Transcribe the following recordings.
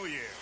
New Year.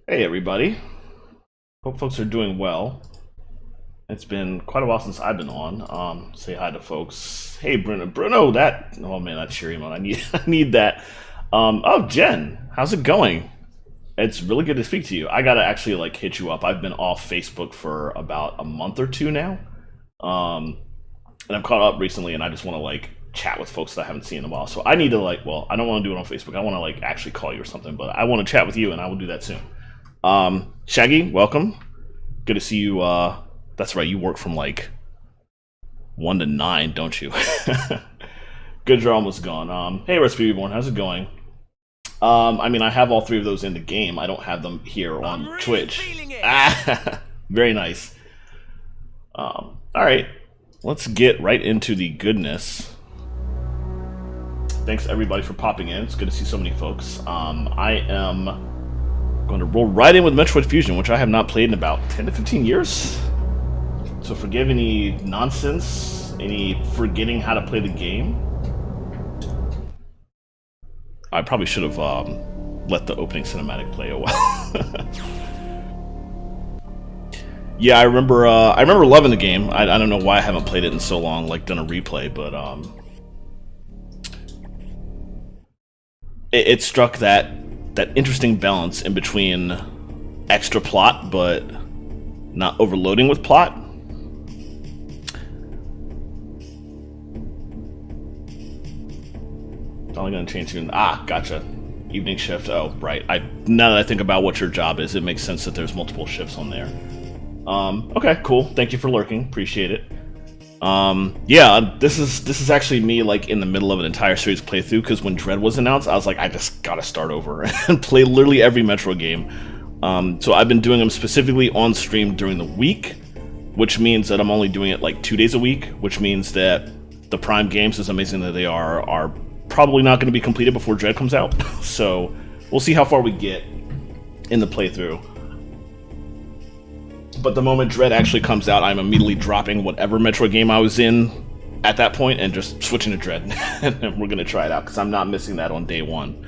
Hey everybody. Hope folks are doing well. It's been quite a while since I've been on. Say hi to folks. Hey Bruno. Bruno, that oh man, that cheery emote. I need I need that. Oh Jen, how's it going? It's really good to speak to you. I gotta actually like hit you up. I've been off Facebook for about a month or two now. Um and I've caught up recently and I just wanna like chat with folks that I haven't seen in a while. So I need to like well, I don't want to do it on Facebook. I want to like actually call you or something, but I want to chat with you and I will do that soon. Shaggy, welcome. Good to see you. That's right, you work from like 1 to 9, don't you? Good, you're almost gone. Hey, Recipe Reborn, how's it going? I mean, I have all three of those in the game. I don't have them here on I'm really Twitch. feeling it. Ah, very nice. All right, let's get right into the goodness. Thanks everybody for popping in. It's good to see so many folks. I am going to roll right in with Metroid Fusion, which I have not played in about 10 to 15 years. So forgive any nonsense, any forgetting how to play the game. I probably should have let the opening cinematic play a while. Yeah, I remember. I remember loving the game. I don't know why I haven't played it in so long, like done a replay, but it struck that interesting balance in between extra plot, but not overloading with plot. It's only going to change soon. Ah, gotcha. Evening shift. Oh, right. Now that I think about what your job is, it makes sense that there's multiple shifts on there. Okay, cool. Thank you for lurking. Appreciate it. Yeah, this is actually me like in the middle of an entire series playthrough because when Dread was announced, I was like, I just gotta start over and play literally every Metroid game. So I've been doing them specifically on stream during the week, which means that I'm only doing it like 2 days a week, which means that the Prime games, as amazing that they are probably not going to be completed before Dread comes out. So we'll see how far we get in the playthrough. But the moment Dread actually comes out, I'm immediately dropping whatever Metroid game I was in at that point and just switching to Dread. And we're going to try it out because I'm not missing that on day one.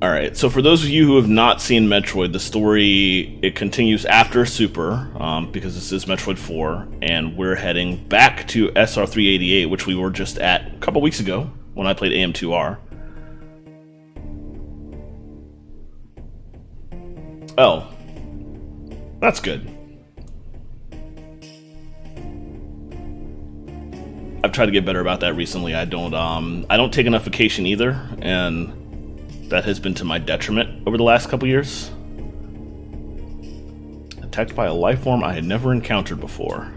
Alright, so for those of you who have not seen Metroid, the story, it continues after Super, because this is Metroid 4, and we're heading back to SR388, which we were just at a couple weeks ago when I played AM2R. Oh. That's good. I've tried to get better about that recently. I don't take enough vacation either, and that has been to my detriment over the last couple years. Attacked by a life form I had never encountered before.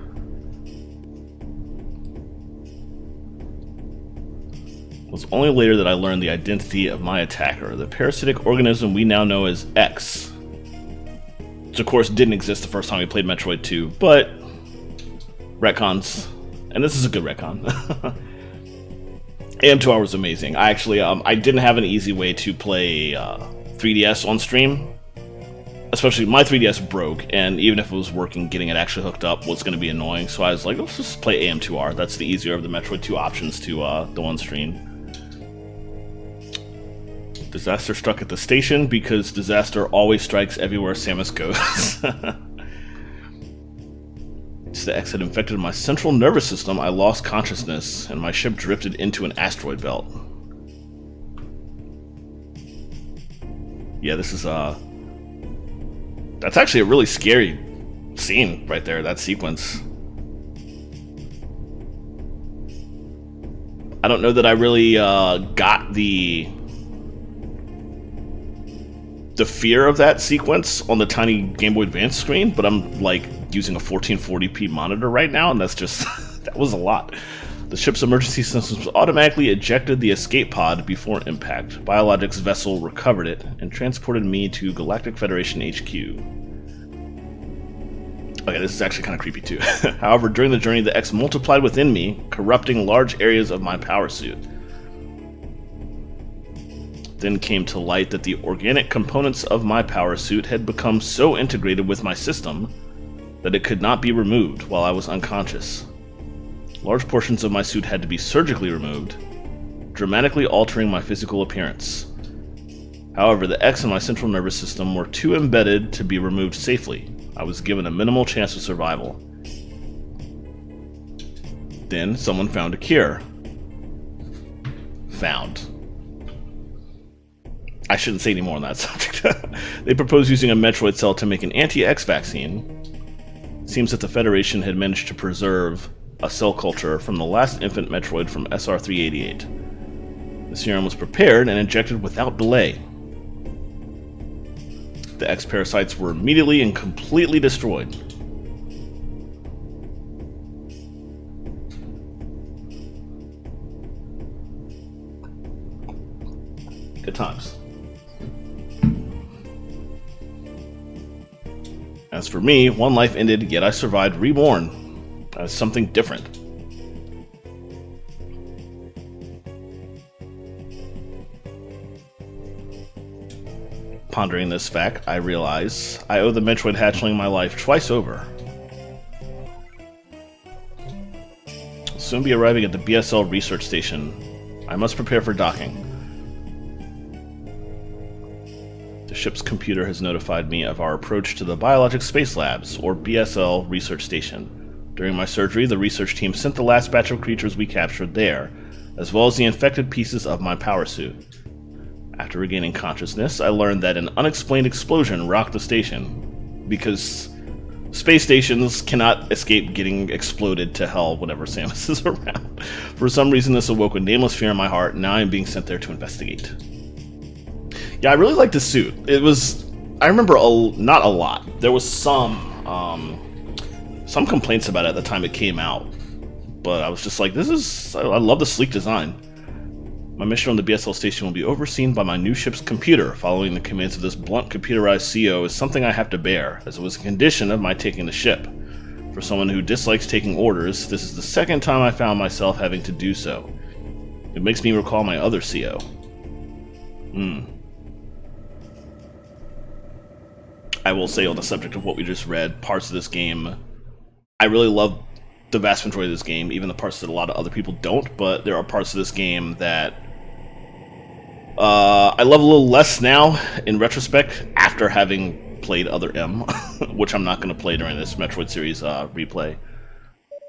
It was only later that I learned the identity of my attacker, the parasitic organism we now know as X. Which of course didn't exist the first time we played Metroid 2, but retcons, and this is a good retcon. AM2R was amazing. I actually, I didn't have an easy way to play 3DS on stream. Especially, my 3DS broke, and even if it was working, getting it actually hooked up was going to be annoying. So I was like, let's just play AM2R. That's the easier of the Metroid 2 options to go on stream. Disaster struck at the station because disaster always strikes everywhere Samus goes. As the X had infected my central nervous system, I lost consciousness, and my ship drifted into an asteroid belt. Yeah, this is, that's actually a really scary scene right there, that sequence. I don't know that I really, got the fear of that sequence on the tiny Game Boy Advance screen, but I'm like using a 1440p monitor right now, and that's just that was a lot. The ship's emergency systems automatically ejected the escape pod before impact. Biologics vessel recovered it and transported me to Galactic Federation HQ. Okay, this is actually kind of creepy too. However, during the journey, the X multiplied within me, corrupting large areas of my power suit. Then came to light that the organic components of my power suit had become so integrated with my system that it could not be removed while I was unconscious. Large portions of my suit had to be surgically removed, dramatically altering my physical appearance. However, the X in my central nervous system were too embedded to be removed safely. I was given a minimal chance of survival. Then someone found a cure. Found. I shouldn't say any more on that subject. They proposed using a Metroid cell to make an anti-X vaccine. It seems that the Federation had managed to preserve a cell culture from the last infant Metroid from SR-388. The serum was prepared and injected without delay. The X parasites were immediately and completely destroyed. Good times. As for me, one life ended, yet I survived reborn as something different. Pondering this fact, I realize I owe the Metroid hatchling my life twice over. I'll soon be arriving at the BSL research station. I must prepare for docking. The ship's computer has notified me of our approach to the Biologic Space Labs, or BSL, research station. During my surgery, the research team sent the last batch of creatures we captured there, as well as the infected pieces of my power suit. After regaining consciousness, I learned that an unexplained explosion rocked the station, because space stations cannot escape getting exploded to hell whenever Samus is around. For some reason, this awoke a nameless fear in my heart, and now I am being sent there to investigate. Yeah, I really liked the suit. It was, I remember not a lot. There was some complaints about it at the time it came out, but I was just like, I love the sleek design. My mission on the BSL station will be overseen by my new ship's computer. Following the commands of this blunt computerized CO is something I have to bear, as it was a condition of my taking the ship. For someone who dislikes taking orders, this is the second time I found myself having to do so. It makes me recall my other CO. I will say on the subject of what we just read, parts of this game, I really love the vast majority of this game, even the parts that a lot of other people don't, but there are parts of this game that I love a little less now, in retrospect, after having played Other M, which I'm not going to play during this Metroid series replay.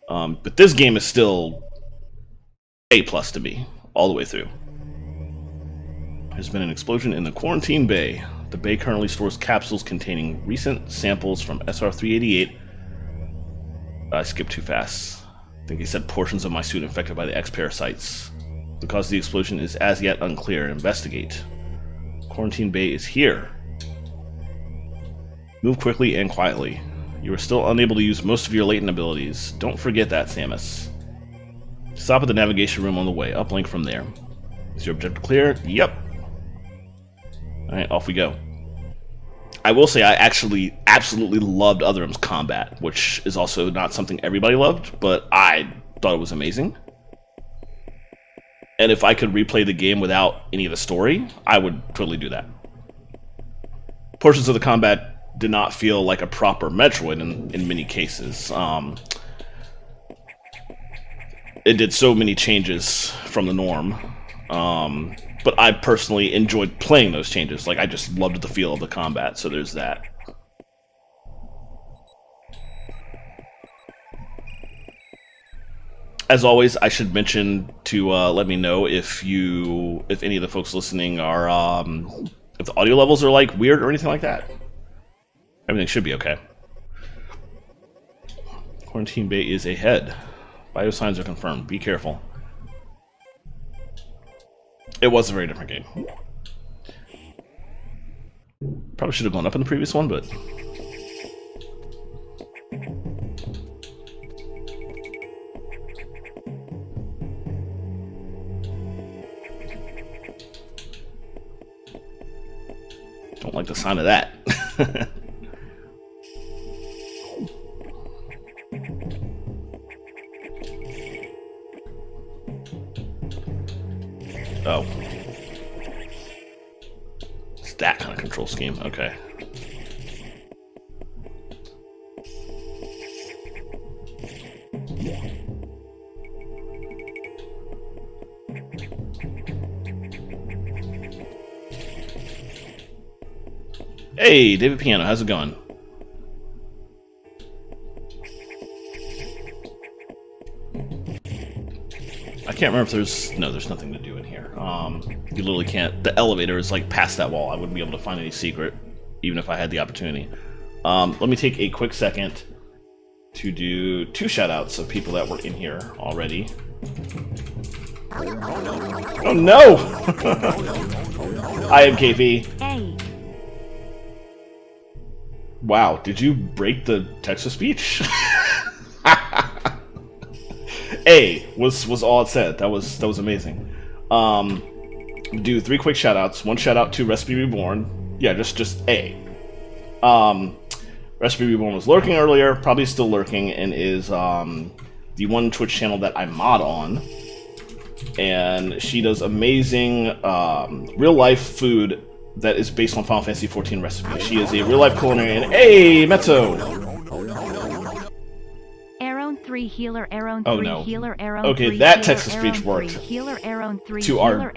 But this game is still A+ to me, all the way through. There's been an explosion in the quarantine bay. The bay currently stores capsules containing recent samples from SR-388. I skipped too fast. I think he said portions of my suit infected by the X parasites. The cause of the explosion is as yet unclear. Investigate. Quarantine bay is here. Move quickly and quietly. You are still unable to use most of your latent abilities. Don't forget that, Samus. Stop at the navigation room on the way. Uplink from there. Is your objective clear? Yep. Alright, off we go. I will say I actually absolutely loved Other M's combat, which is also not something everybody loved, but I thought it was amazing. And if I could replay the game without any of the story, I would totally do that. Portions of the combat did not feel like a proper Metroid in many cases. It did so many changes from the norm. But I personally enjoyed playing those changes. Like, I just loved the feel of the combat, so there's that. As always, I should mention to let me know if any of the folks listening are, if the audio levels are, like, weird or anything like that. Everything should be okay. Quarantine bay is ahead. Vital signs are confirmed. Be careful. It was a very different game. Probably should have gone up in the previous one, but... don't like the sound of that. Oh. It's that kind of control scheme, okay. Hey, David Piano, how's it going? I can't remember if there's... No, there's nothing to do in here. You literally can't... The elevator is like past that wall. I wouldn't be able to find any secret, even if I had the opportunity. Let me take a quick second to do 2 shout-outs of people that were in here already. Oh no! I am KV. Hey. Wow, did you break the text-to-speech? A was all it said. That was amazing. Do 3 quick shoutouts. 1 shout out to Recipe Reborn. Yeah, just A. Recipe Reborn was lurking earlier, probably still lurking, and is the one Twitch channel that I mod on. And she does amazing real life food that is based on Final Fantasy XIV recipe. She is a real life culinarian. Hey, Mezzo! Aaron 3 healer, Aaron 3 healer, Aaron 3 okay, that text-to-speech worked. Healer, Aaron 3 to our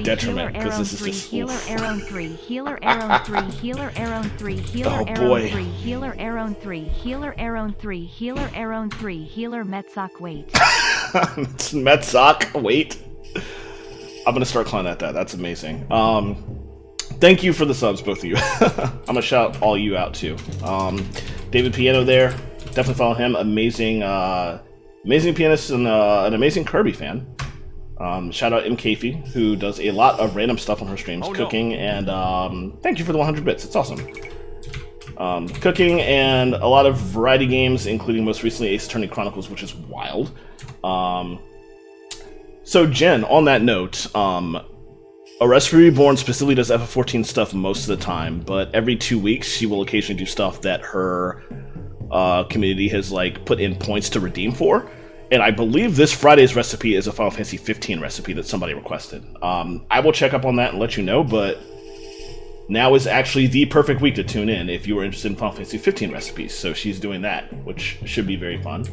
detriment, because this is just healer, Aaron 3 healer, Aaron 3 healer, Aaron 3 healer, Aaron 3 healer, Aaron 3 healer, Aaron 3 healer, Aaron 3 healer, Metzok wait. Metzok wait. I'm gonna start calling that. That's amazing. Thank you for the subs, both of you. I'm gonna shout all you out too. David Piano there. Definitely follow him. Amazing, amazing pianist and an amazing Kirby fan. Shout out MKFi, who does a lot of random stuff on her streams, cooking, and thank you for the 100 bits. It's awesome. Cooking and a lot of variety games, including most recently Ace Attorney Chronicles, which is wild. So Jen, on that note, Recipe Reborn specifically does FF14 stuff most of the time, but every 2 weeks she will occasionally do stuff that her community has like put in points to redeem for. And I believe this Friday's recipe is a Final Fantasy 15 recipe that somebody requested. I will check up on that and let you know, but now is actually the perfect week to tune in if you are interested in Final Fantasy 15 recipes. So she's doing that, which should be very fun.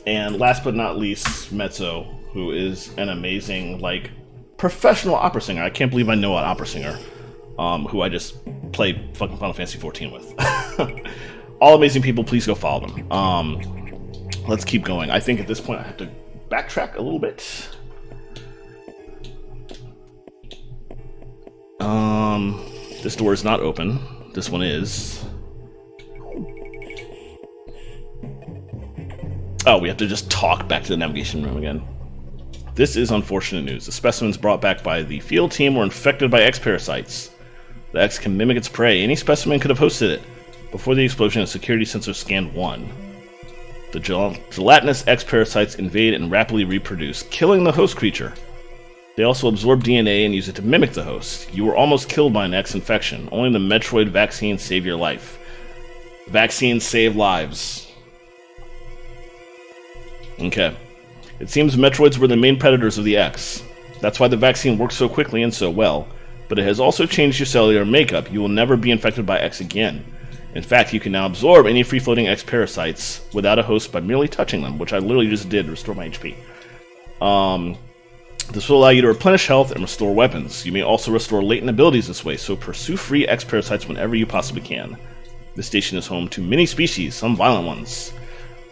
And last but not least, Mezzo, who is an amazing, like, professional opera singer. I can't believe I know an opera singer, who I just played fucking Final Fantasy 14 with. All amazing people, please go follow them. Let's keep going. I think at this point I have to backtrack a little bit. This door is not open. This one is. Oh, we have to just talk back to the navigation room again. This is unfortunate news. The specimens brought back by the field team were infected by X parasites. The X can mimic its prey. Any specimen could have hosted it. Before the explosion, a security sensor scanned 1. The gelatinous X parasites invade and rapidly reproduce, killing the host creature. They also absorb DNA and use it to mimic the host. You were almost killed by an X infection. Only the Metroid vaccine saved your life. Vaccines save lives. Okay. It seems Metroids were the main predators of the X. That's why the vaccine works so quickly and so well. But it has also changed your cellular makeup. You will never be infected by X again. In fact, you can now absorb any free-floating X parasites without a host by merely touching them, which I literally just did to restore my HP. This will allow you to replenish health and restore weapons. You may also restore latent abilities this way, so pursue free X parasites whenever you possibly can. This station is home to many species, some violent ones.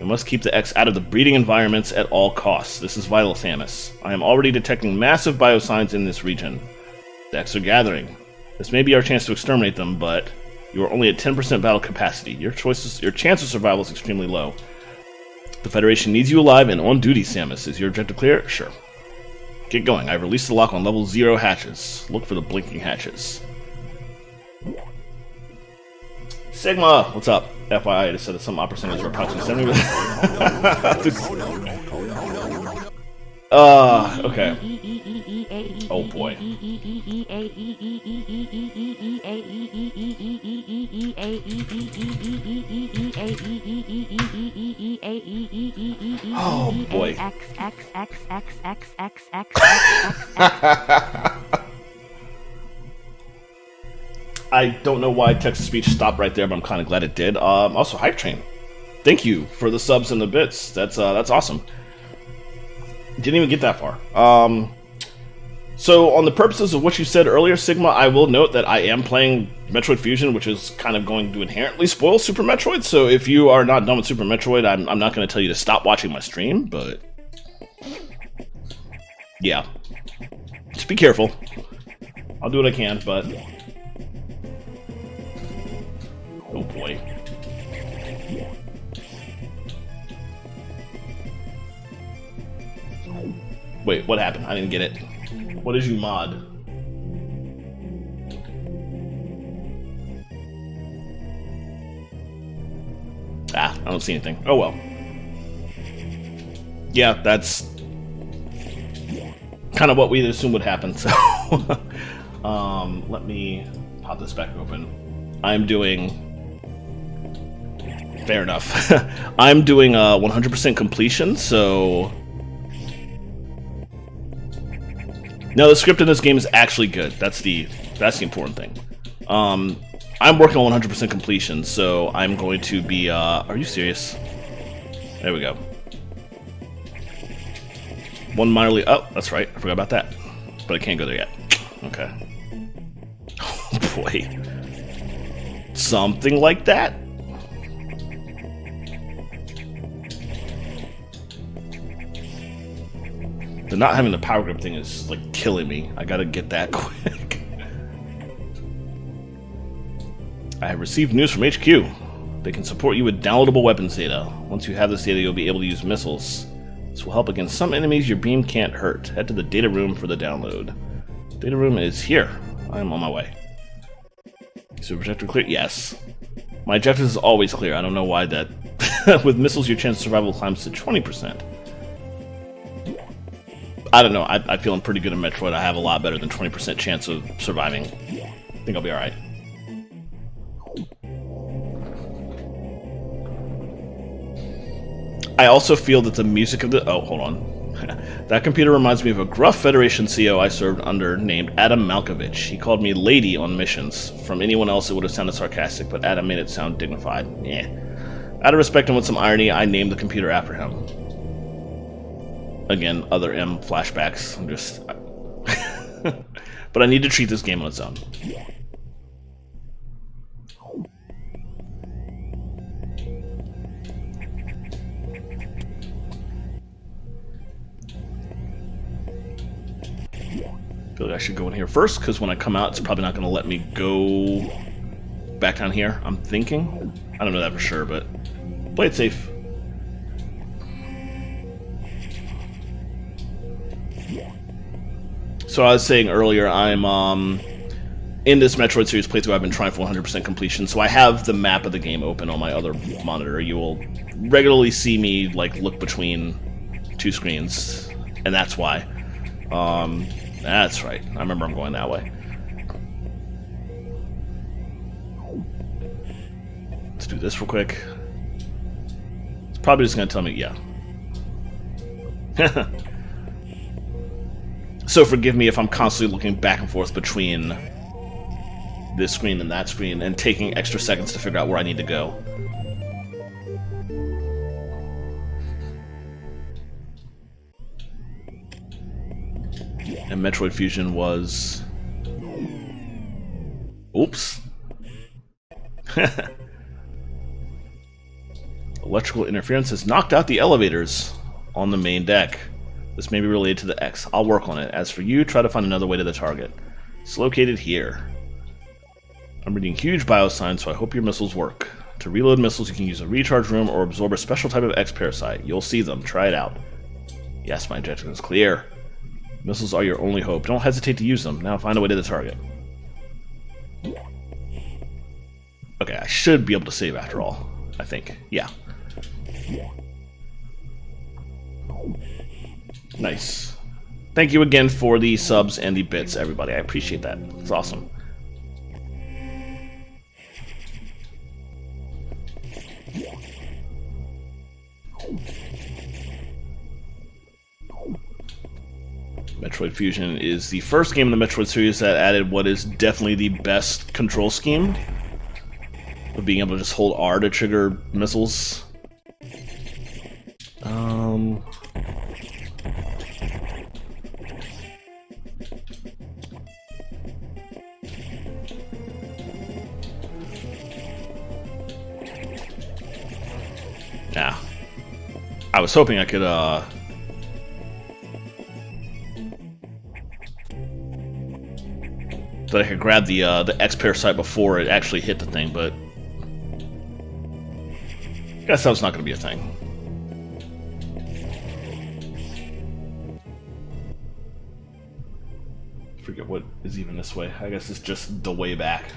We must keep the X out of the breeding environments at all costs. This is vital, Samus. I am already detecting massive biosigns in this region. The X are gathering. This may be our chance to exterminate them, but you are only at 10% battle capacity. Your chance of survival is extremely low. The Federation needs you alive and on duty, Samus. Is your objective clear? Sure. Get going. I've released the lock on level 0 hatches. Look for the blinking hatches. Sigma, what's up? FYI, I just said that some opera singers are approximately 70. Okay. Oh boy. Oh boy. I don't know why text-to-speech stopped right there, but I'm kind of glad it did. Also, Hype Train, thank you for the subs and the bits. That's awesome. Didn't even get that far. So, on the purposes of what you said earlier, Sigma, I will note that I am playing Metroid Fusion, which is kind of going to inherently spoil Super Metroid. So, if you are not done with Super Metroid, I'm not going to tell you to stop watching my stream, but yeah, just be careful. I'll do what I can, but oh boy. Wait, what happened? I didn't get it. What did you mod? Ah, I don't see anything. Oh well. Yeah, that's kind of what we'd assume would happen, so let me pop this back open. I'm doing... Fair enough. I'm doing 100% completion, so... No, the script in this game is actually good. That's the important thing. I'm working on 100% completion, so I'm going to be, are you serious? There we go. One minorly... Oh, that's right. I forgot about that. But I can't go there yet. Okay. Oh, boy. Something like that? The not having the power grip thing is, like, killing me. I gotta get that quick. I have received news from HQ. They can support you with downloadable weapons data. Once you have this data, you'll be able to use missiles. This will help against some enemies your beam can't hurt. Head to the data room for the download. Data room is here. I am on my way. Is the projector clear? Yes. My objective is always clear. I don't know why that... With missiles, your chance of survival climbs to 20%. I don't know. I'm feeling pretty good in Metroid. I have a lot better than 20% chance of surviving. I think I'll be alright. I also feel that the music of the... Oh, hold on. That computer reminds me of a gruff Federation CO I served under named Adam Malkovich. He called me Lady on missions. From anyone else, it would have sounded sarcastic, but Adam made it sound dignified. Yeah. Out of respect and with some irony, I named the computer after him. Again, other M flashbacks. I'm just... But I need to treat this game on its own. I feel like I should go in here first, because when I come out, it's probably not going to let me go back down here, I'm thinking. I don't know that for sure, but play it safe. So I was saying earlier, I'm in this Metroid series playthrough, I've been trying for 100% completion, so I have the map of the game open on my other monitor. You will regularly see me like look between two screens, and that's why. That's right. I remember I'm going that way. Let's do this real quick. It's probably just going to tell me, yeah. So forgive me if I'm constantly looking back and forth between this screen and that screen and taking extra seconds to figure out where I need to go. And Metroid Fusion was... Oops. Electrical interference has knocked out the elevators on the main deck. This may be related to the X. I'll work on it. As for you, try to find another way to the target. It's located here. I'm reading huge biosigns, so I hope your missiles work. To reload missiles, you can use a recharge room or absorb a special type of X parasite. You'll see them. Try it out. Yes, my objective is clear. Missiles are your only hope. Don't hesitate to use them. Now find a way to the target. Okay, I should be able to save after all. I think. Yeah. Nice. Thank you again for the subs and the bits, everybody. I appreciate that. It's awesome. Metroid Fusion is the first game in the Metroid series that added what is definitely the best control scheme of being able to just hold R to trigger missiles. Yeah. I was hoping I could, that I could grab the X-Parasite before it actually hit the thing, but I guess that was not going to be a thing. Forget what is even this way. I guess it's just the way back,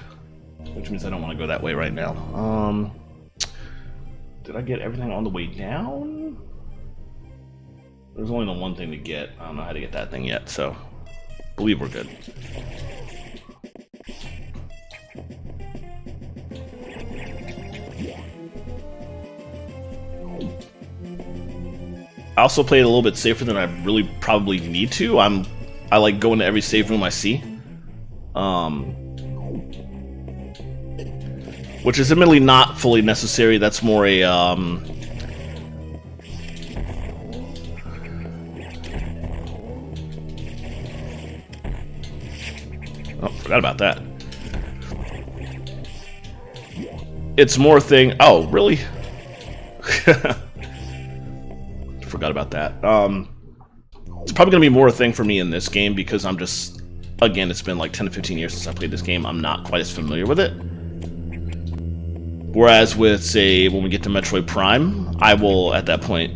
which means I don't want to go that way right now. Did I get everything on the way down? There's only the one thing to get. I don't know how to get that thing yet, so I believe we're good. I also played a little bit safer than I really probably need to. I like going to every save room I see. Which is admittedly not fully necessary. That's more a oh, forgot about that. It's more a thing. Oh, really? Forgot about that. It's probably gonna be more a thing for me in this game because I'm just, again, it's been like 10 to 15 years since I played this game. I'm not quite as familiar with it. Whereas with, say, when we get to Metroid Prime, I will, at that point,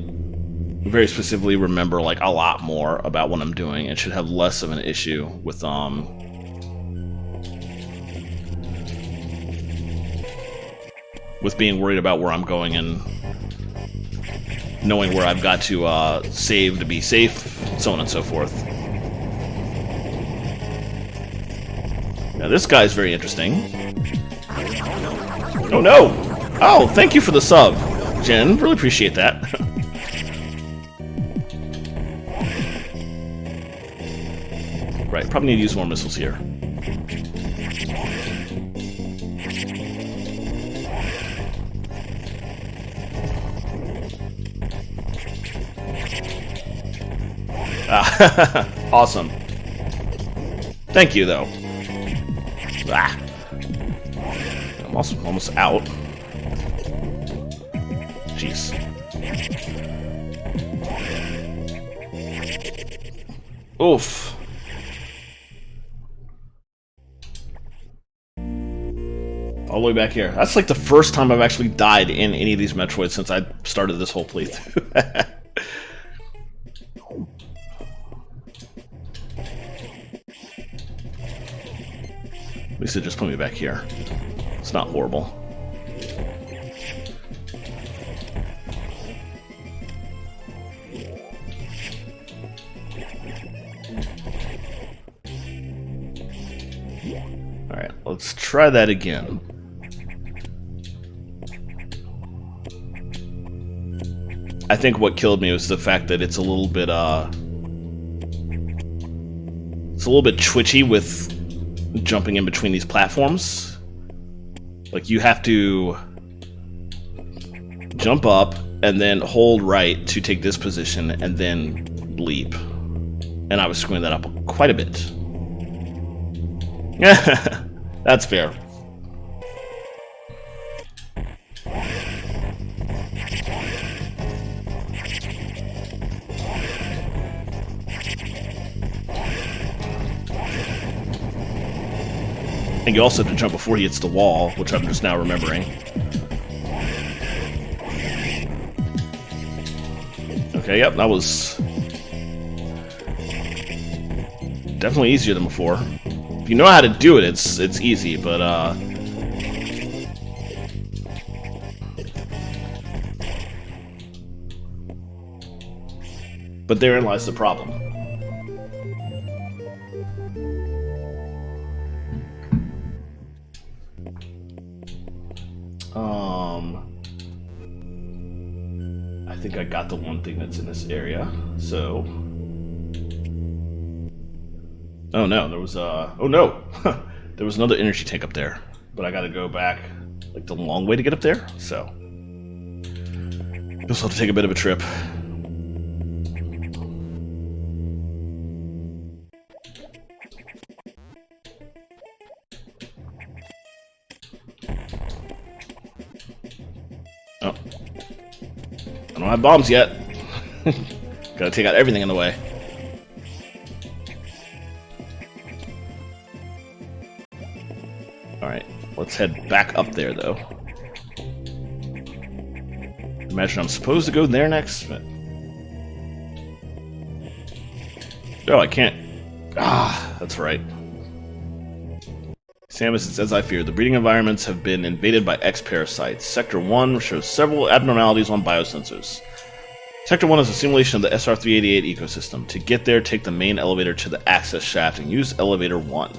very specifically remember like a lot more about what I'm doing and should have less of an issue with being worried about where I'm going and knowing where I've got to save to be safe, so on and so forth. Now this guy's very interesting. Oh no! Oh, thank you for the sub, Jen. Really appreciate that. Right, probably need to use more missiles here. Awesome. Thank you, though. Ah. I'm also almost out. Jeez. Oof. All the way back here. That's like the first time I've actually died in any of these Metroids since I started this whole playthrough. At least it just put me back here. It's not horrible. Alright, let's try that again. I think what killed me was the fact that it's a little bit twitchy with jumping in between these platforms. Like, you have to jump up and then hold right to take this position and then leap. And I was screwing that up quite a bit. That's fair. And you also have to jump before he hits the wall, which I'm just now remembering. Okay, yep, that was definitely easier than before. If you know how to do it, it's easy, but therein lies the problem. I think I got the one thing that's in this area, so... Oh no, there was oh no! There was another energy tank up there, but I gotta go back, like, the long way to get up there, so... Guess I'll have to take a bit of a trip. Oh. I don't have bombs yet. Gotta take out everything in the way. Alright, let's head back up there, though. Imagine I'm supposed to go there next, but... Oh, I can't. Ah, that's right. Samus, it's as I feared. The breeding environments have been invaded by X-parasites. Sector 1 shows several abnormalities on biosensors. Sector 1 is a simulation of the SR-388 ecosystem. To get there, take the main elevator to the access shaft and use elevator 1.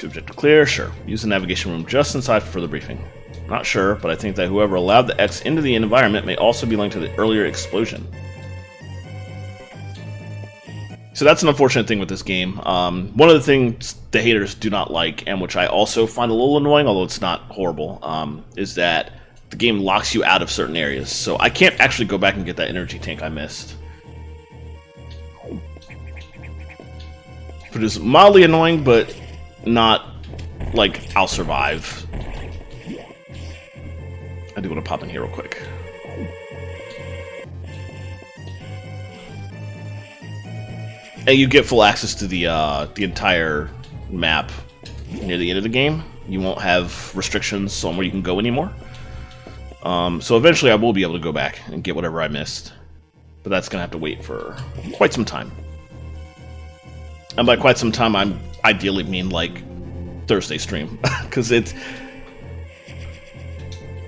Objective clear? Sure. Use the navigation room just inside for further briefing. Not sure, but I think that whoever allowed the X into the environment may also be linked to the earlier explosion. So that's an unfortunate thing with this game. One of the things the haters do not like, and which I also find a little annoying, although it's not horrible, is that the game locks you out of certain areas. So I can't actually go back and get that energy tank I missed. Which is mildly annoying, but not like I'll survive. I do want to pop in here real quick. And you get full access to the entire map near the end of the game. You won't have restrictions on where you can go anymore. So eventually I will be able to go back and get whatever I missed. But that's going to have to wait for quite some time. And by quite some time, I ideally mean like Thursday stream. Because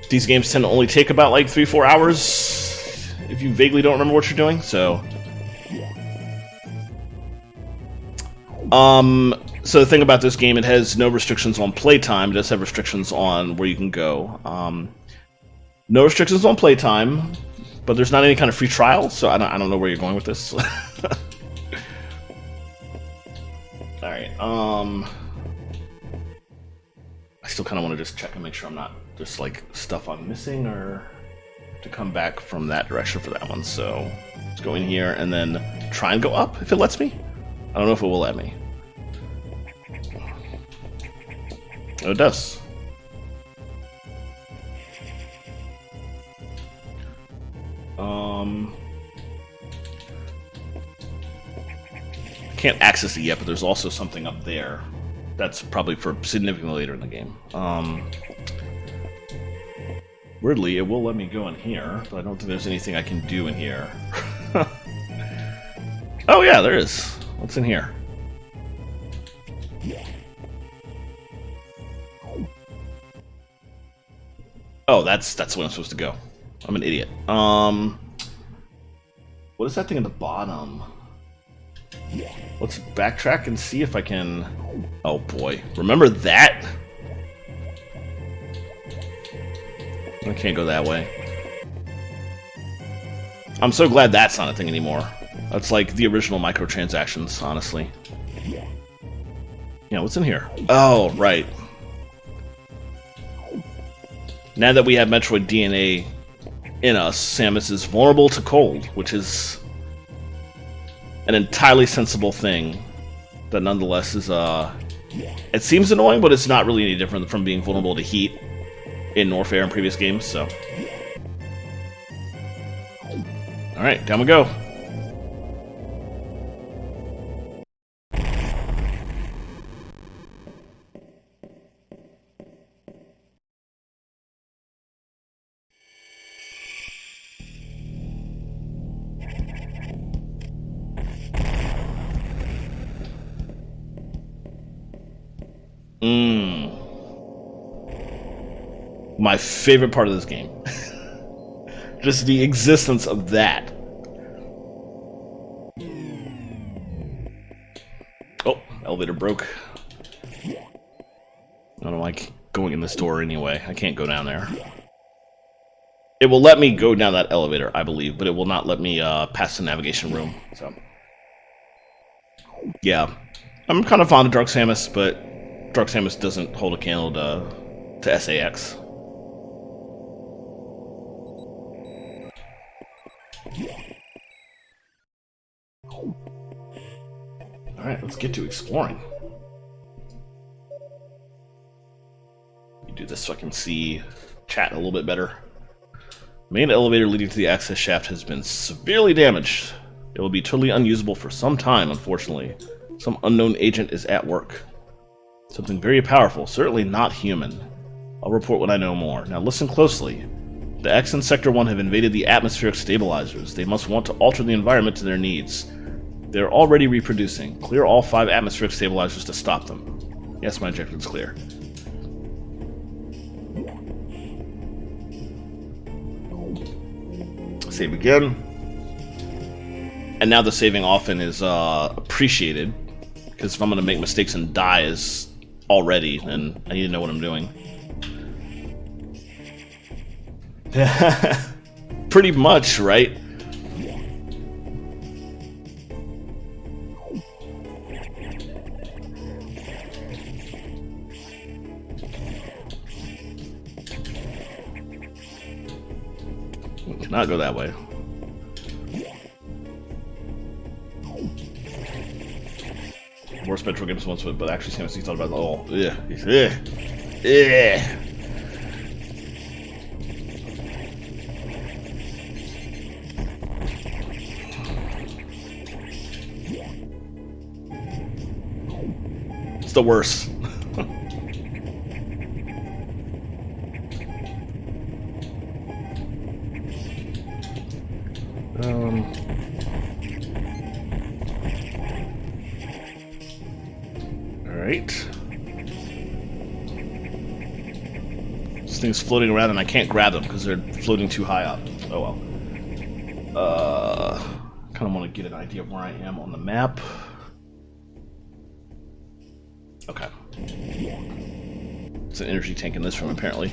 these games tend to only take about like 3-4 hours if you vaguely don't remember what you're doing, so... So the thing about this game, it has no restrictions on playtime. It does have restrictions on where you can go. No restrictions on playtime, but there's not any kind of free trial, so I don't know where you're going with this. Alright, I still kind of want to just check and make sure I'm not just like stuff I'm missing or to come back from that direction for that one. So let's go in here and then try and go up if it lets me. I don't know if it will let me. Oh, it does. I can't access it yet, but there's also something up there. That's probably for significantly later in the game. Weirdly, it will let me go in here, but I don't think there's anything I can do in here. Oh yeah, there is. What's in here? Oh, that's where I'm supposed to go. I'm an idiot. What is that thing at the bottom? Let's backtrack and see if I can... Oh boy, remember that? I can't go that way. I'm so glad that's not a thing anymore. That's like the original microtransactions, honestly. Yeah, what's in here? Oh, right. Now that we have Metroid DNA in us, Samus is vulnerable to cold, which is an entirely sensible thing that nonetheless is, it seems annoying, but it's not really any different from being vulnerable to heat in Warfare in previous games, so. Alright, down we go. My favorite part of this game. Just the existence of that. Oh, elevator broke. I don't like going in this door anyway. I can't go down there. It will let me go down that elevator, I believe, but it will not let me pass the navigation room. So, yeah, I'm kind of fond of Dark Samus, but Dark Samus doesn't hold a candle to SAX. Alright, let's get to exploring. You do this so I can see chat a little bit better. Main elevator leading to the access shaft has been severely damaged. It will be totally unusable for some time, unfortunately. Some unknown agent is at work. Something very powerful, certainly not human. I'll report when I know more. Now listen closely. The X and Sector 1 have invaded the atmospheric stabilizers. They must want to alter the environment to their needs. They're already reproducing. Clear all 5 atmospheric stabilizers to stop them. Yes, my objective is clear. Save again. And now the saving often is appreciated, because if I'm going to make mistakes and die as already, then I need to know what I'm doing. Pretty much, right? Cannot go that way. Worst Metroid games once, but actually, Sam thought about It's the worst. Alright. This thing's floating around and I can't grab them because they're floating too high up. Oh well. Kind of want to get an idea of where I am on the map. Okay. It's an energy tank in this room, apparently.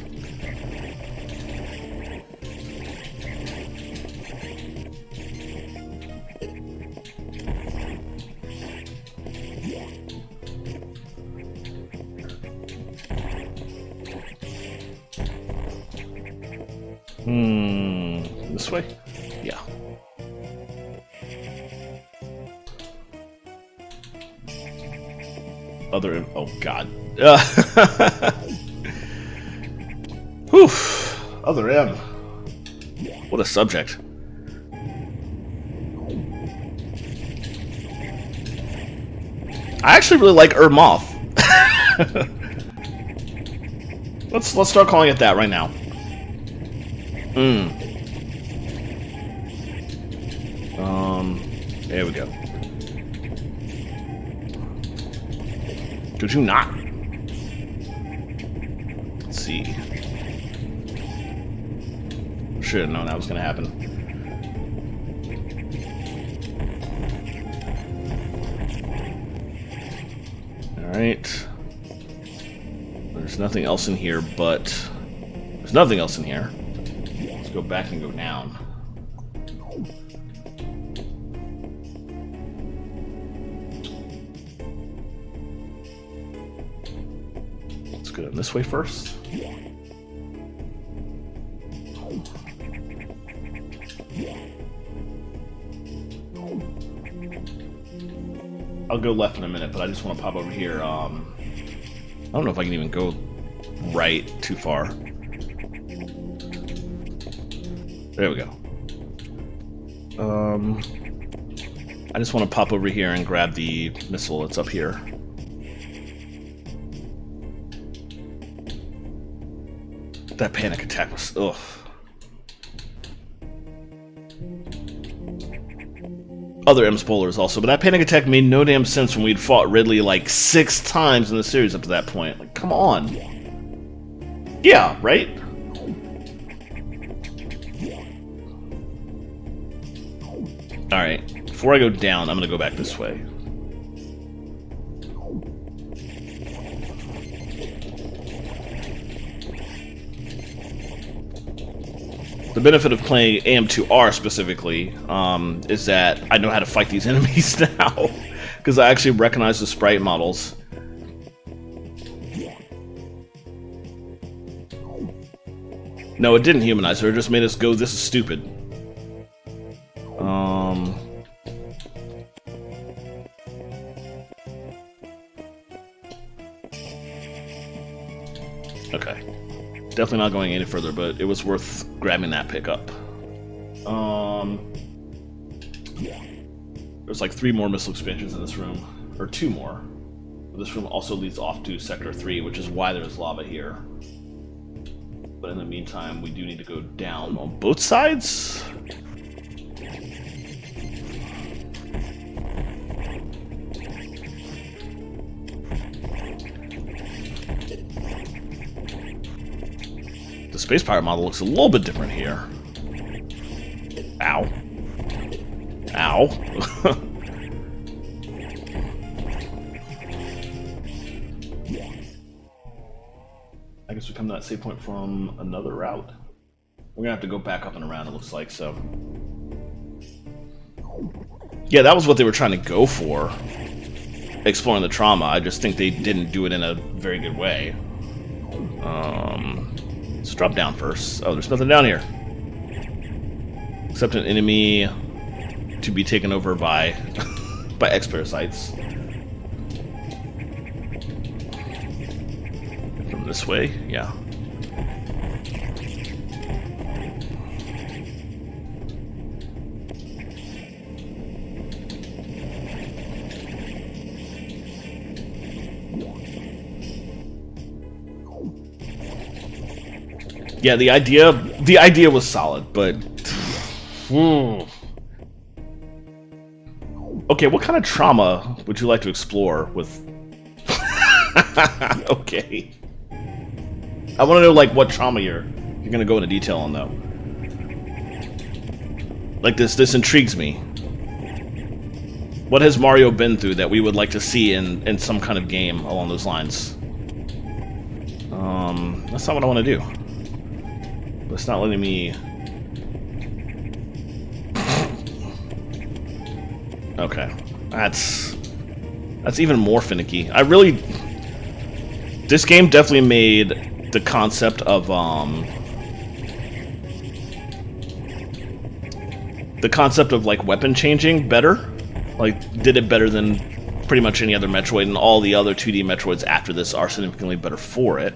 This way? Yeah. Other... Oh, God. Whew. Other M. What a subject. I actually really like Moth. Let's start calling it that right now. There we go. Could you not? Let's see. Should have known that was gonna happen. Alright. There's nothing else in here, but... There's nothing else in here. Let's go back and go down. Let's go down this way first. I'll go left in a minute, but I just want to pop over here. I don't know if I can even go right too far. There we go. I just want to pop over here and grab the missile that's up here. That panic attack was... ugh. Other M spoilers also, but that panic attack made no damn sense when we'd fought Ridley like 6 times in the series up to that point. Like, come on. Yeah, right? Alright, before I go down, I'm gonna go back this way. The benefit of playing AM2R specifically is that I know how to fight these enemies now, because I actually recognize the sprite models. No, it didn't humanize her, it just made us go, this is stupid. Okay. definitely not going any further, but it was worth grabbing that pickup. There's like 3 more missile expansions in this room, or 2 more. This room also leads off to Sector 3, which is why there's lava here. But in the meantime, we do need to go down on both sides. The space pirate model looks a little bit different here. Ow. Ow. I guess we come to that save point from another route. We're gonna have to go back up and around, it looks like, so. Yeah, that was what they were trying to go for. Exploring the trauma. I just think they didn't do it in a very good way. Let's drop down first. Oh, there's nothing down here. Except an enemy to be taken over by by X-parasites. From this way? Yeah. Yeah, the idea was solid, but okay, what kind of trauma would you like to explore with? Okay, I want to know like what trauma you're gonna go into detail on though. Like this intrigues me. What has Mario been through that we would like to see in some kind of game along those lines? That's not what I want to do. But it's not letting me. Okay, that's even more finicky. This game definitely made the concept of like weapon changing better. Like did it better than pretty much any other Metroid, and all the other 2D Metroids after this are significantly better for it.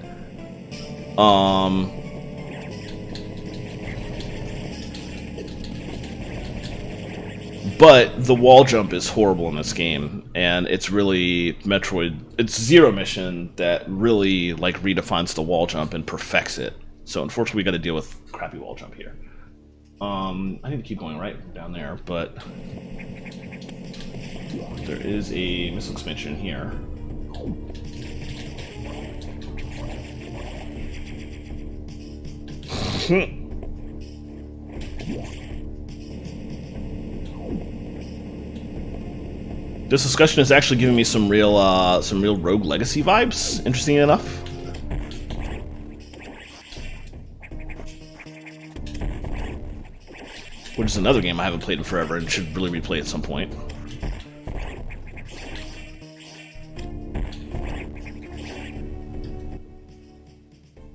But the wall jump is horrible in this game, and it's really Metroid. It's Zero Mission that really like redefines the wall jump and perfects it. So unfortunately, we got to deal with crappy wall jump here. I need to keep going right down there, but there is a missile expansion here. This discussion is actually giving me some real Rogue Legacy vibes, interesting enough. Which is another game I haven't played in forever and should really replay at some point.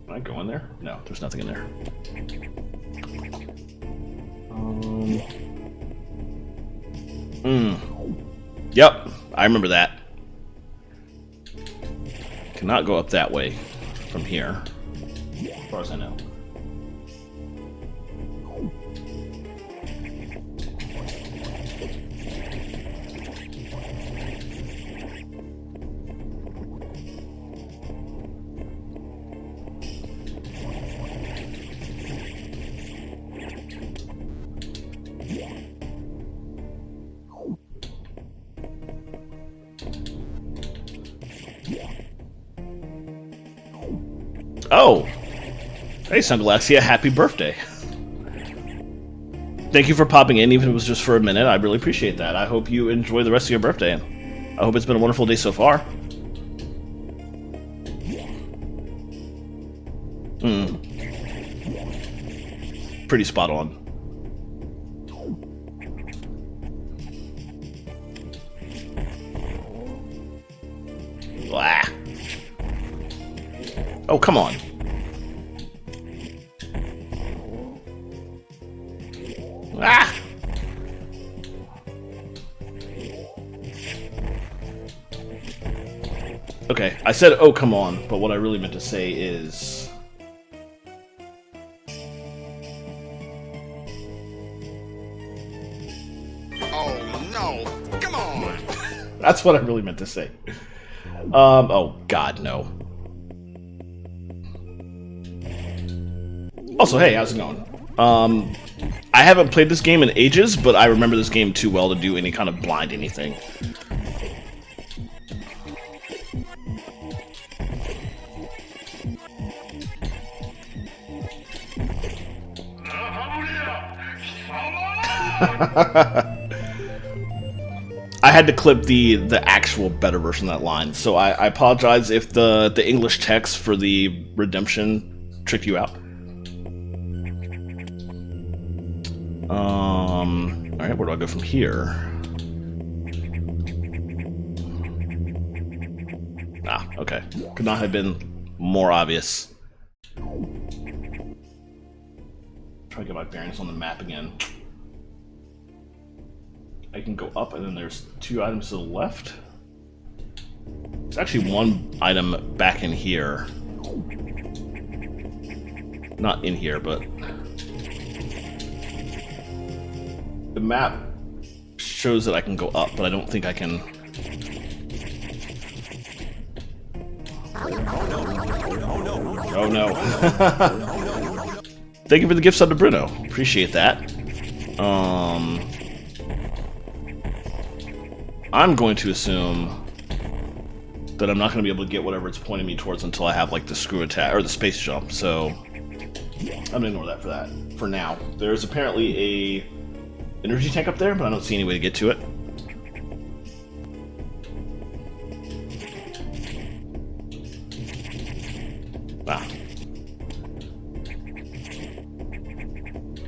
Can I go in there? No, there's nothing in there. Yep, I remember that. Cannot go up that way from here, as far as I know. Oh! Hey, Sungalaxia, happy birthday. Thank you for popping in, even if it was just for a minute. I really appreciate that. I hope you enjoy the rest of your birthday. I hope it's been a wonderful day so far. Pretty spot on. Blah. Oh, come on. Ah! Okay, I said, oh, come on, but what I really meant to say is... No, come on. That's what I really meant to say. Oh God, no. Also, hey, how's it going? I haven't played this game in ages, but I remember this game too well to do any kind of blind anything. I had to clip the actual better version of that line, so I apologize if the English text for the redemption tricked you out. Alright, where do I go from here? Ah, okay. Could not have been more obvious. Try to get my bearings on the map again. I can go up, and then there's 2 items to the left. There's actually 1 item back in here. Not in here, but... the map shows that I can go up, but I don't think I can... Oh no. Thank you for the gift sub to Bruno. Appreciate that. I'm going to assume that I'm not going to be able to get whatever it's pointing me towards until I have like the screw attack or the space jump. So I'm gonna ignore that for now. There's apparently a energy tank up there, but I don't see any way to get to it. Ah.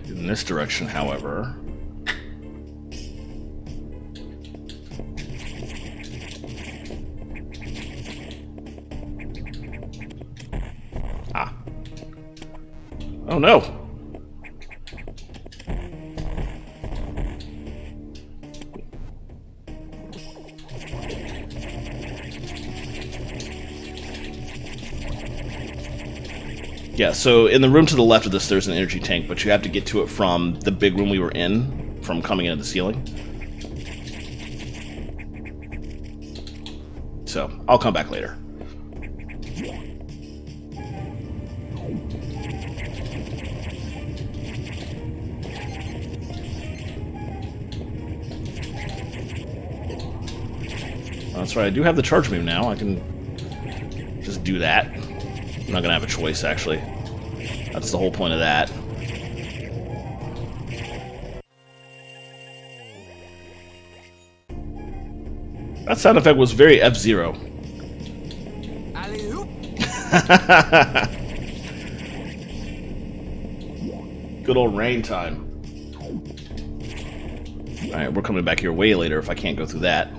In this direction, however. Ah. Oh no! Yeah, so in the room to the left of this, there's an energy tank, but you have to get to it from the big room we were in, from coming into the ceiling. So, I'll come back later. That's right, I do have the charge beam now. I can just do that. I'm not gonna have a choice, actually. That's the whole point of that. That sound effect was very F-Zero. Good old rain time. Alright, we're coming back here way later if I can't go through that.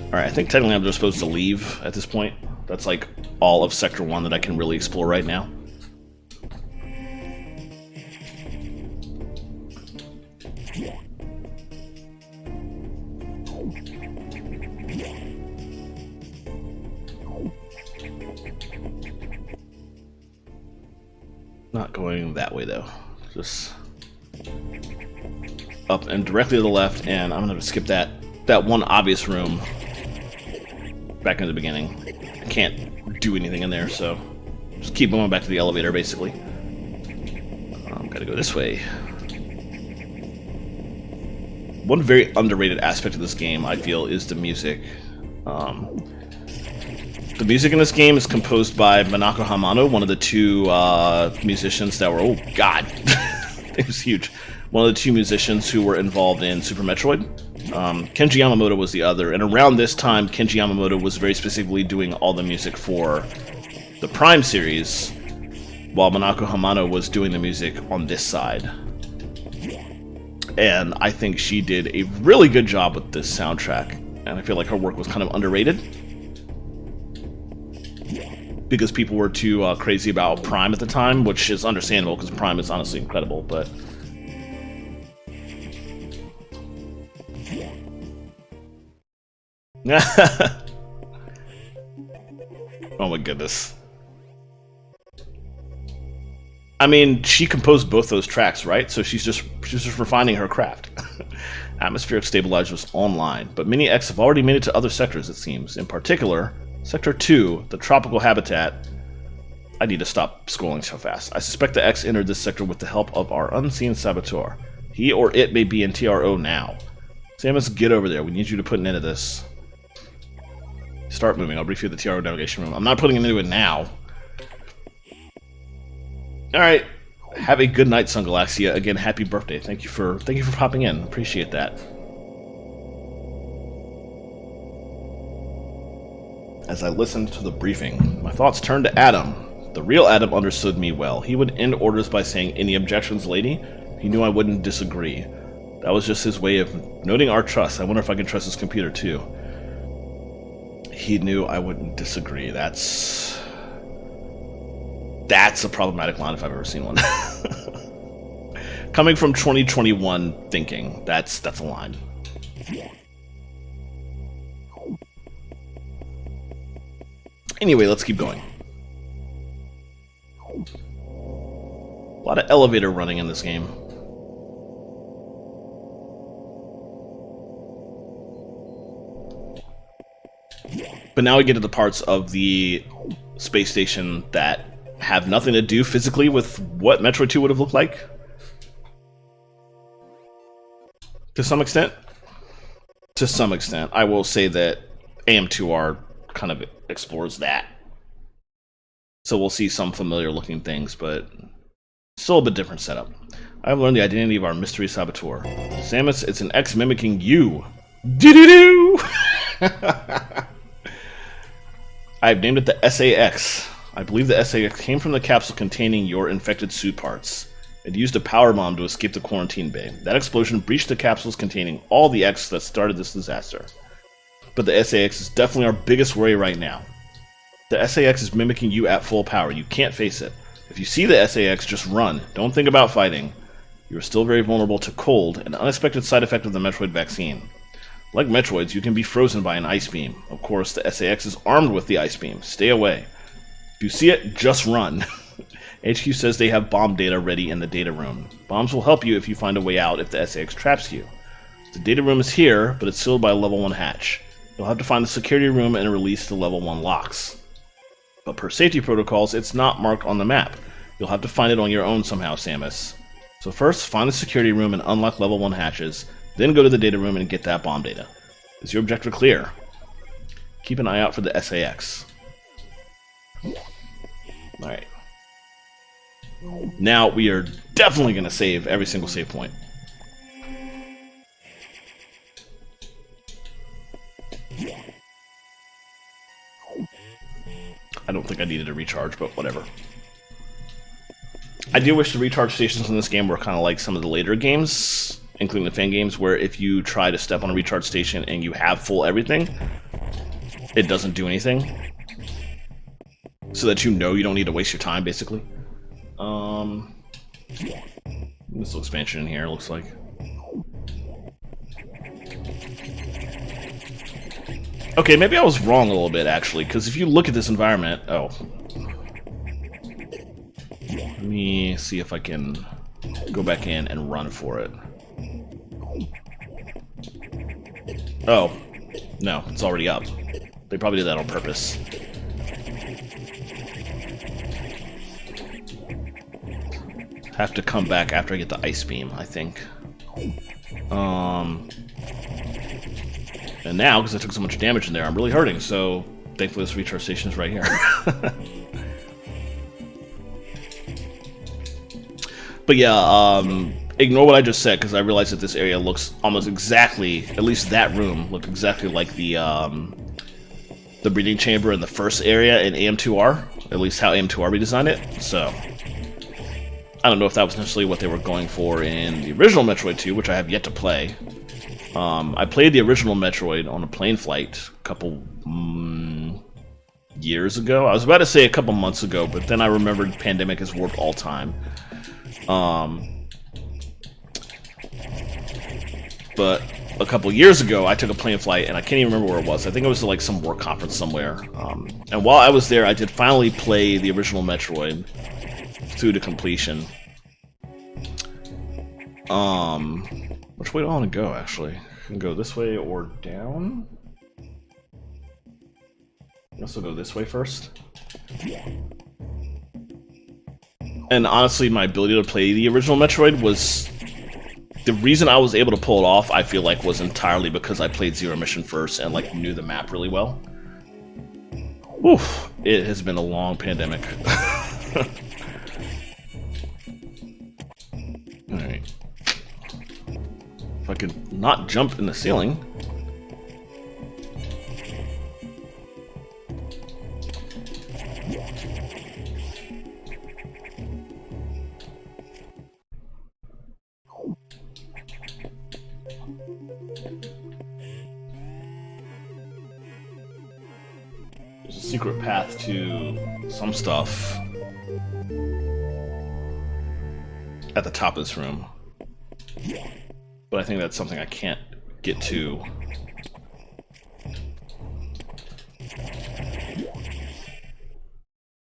Alright, I think technically I'm just supposed to leave at this point. That's like all of Sector 1 that I can really explore right now. Not going that way though. Just up and directly to the left, and I'm gonna skip that one obvious room back into the beginning. I can't do anything in there, so just keep going back to the elevator, basically. Gotta go this way. One very underrated aspect of this game, I feel, is the music. The music in this game is composed by Manako Hamano, one of the 2 musicians that were... Oh, God! It was huge. One of the 2 musicians who were involved in Super Metroid. Kenji Yamamoto was the other, and around this time, Kenji Yamamoto was very specifically doing all the music for the Prime series, while Manako Hamano was doing the music on this side. And I think she did a really good job with this soundtrack, and I feel like her work was kind of underrated, because people were too crazy about Prime at the time, which is understandable, because Prime is honestly incredible, but... Oh my goodness. I mean, she composed both those tracks, right? So she's just refining her craft. Atmospheric stabilizers online, but many X have already made it to other sectors, it seems. In particular, Sector 2, the tropical habitat. I need to stop scrolling so fast. I suspect the X entered this sector with the help of our unseen saboteur. He or it may be in TRO now. Samus, get over there. We need you to put an end to this. Start moving. I'll brief you at the TRO navigation room. I'm not putting it into it now. Alright. Have a good night, Sun Galaxia. Again, happy birthday. Thank you for popping in. Appreciate that. As I listened to the briefing, my thoughts turned to Adam. The real Adam understood me well. He would end orders by saying, "Any objections, lady?" He knew I wouldn't disagree. That was just his way of noting our trust. I wonder if I can trust his computer too. He knew I wouldn't disagree. That's a problematic line if I've ever seen one. Coming from 2021 thinking, that's a line. Anyway, let's keep going. A lot of elevator running in this game. But now we get to the parts of the space station that have nothing to do physically with what Metroid 2 would have looked like. To some extent. To some extent. I will say that AM2R kind of explores that. So we'll see some familiar looking things, but still a bit different setup. I've learned the identity of our mystery saboteur. Samus, it's an X mimicking you. Doo-doo-doo! I've named it the SAX. I believe the SAX came from the capsule containing your infected suit parts. It used a power bomb to escape the quarantine bay. That explosion breached the capsules containing all the X that started this disaster. But the SAX is definitely our biggest worry right now. The SAX is mimicking you at full power. You can't face it. If you see the SAX, just run. Don't think about fighting. You are still very vulnerable to cold, an unexpected side effect of the Metroid vaccine. Like Metroids, you can be frozen by an ice beam. Of course, the SAX is armed with the ice beam. Stay away. If you see it, just run. HQ says they have bomb data ready in the data room. Bombs will help you if you find a way out if the SAX traps you. The data room is here, but it's sealed by a level 1 hatch. You'll have to find the security room and release the level 1 locks. But per safety protocols, it's not marked on the map. You'll have to find it on your own somehow, Samus. So first, find the security room and unlock level 1 hatches, then go to the data room and get that bomb data. Is your objective clear? Keep an eye out for the SAX. Alright. Now we are definitely going to save every single save point. I don't think I needed a recharge, but whatever. I do wish the recharge stations in this game were kind of like some of the later games, including the fan games, where if you try to step on a recharge station and you have full everything, it doesn't do anything. So that you know you don't need to waste your time, basically. Missile expansion in here, looks like. Okay, maybe I was wrong a little bit, actually, because if you look at this environment... Oh. Let me see if I can go back in and run for it. Oh. No, it's already up. They probably did that on purpose. Have to come back after I get the ice beam, I think. And now, because I took so much damage in there, I'm really hurting, so thankfully this recharge station is right here. But yeah, ignore what I just said, because I realized that this area looks almost exactly, at least that room, looked exactly like the breeding chamber in the first area in AM2R, at least how AM2R redesigned it, so... I don't know if that was necessarily what they were going for in the original Metroid 2, which I have yet to play. I played the original Metroid on a plane flight a couple years ago. I was about to say a couple months ago, but then I remembered pandemic has warped all time. But a couple years ago, I took a plane flight, and I can't even remember where it was. I think it was like some work conference somewhere. And while I was there, I did finally play the original Metroid. through to completion. Which way do I want to go, actually? I can go this way or down? I guess I'll go this way first. And honestly, my ability to play the original Metroid was... The reason I was able to pull it off, I feel like, was entirely because I played Zero Mission first and, like, knew the map really well. Oof, it has been a long pandemic. Alright. If I could not jump in the ceiling. There's a secret path to some stuff at the top of this room. But I think that's something I can't get to.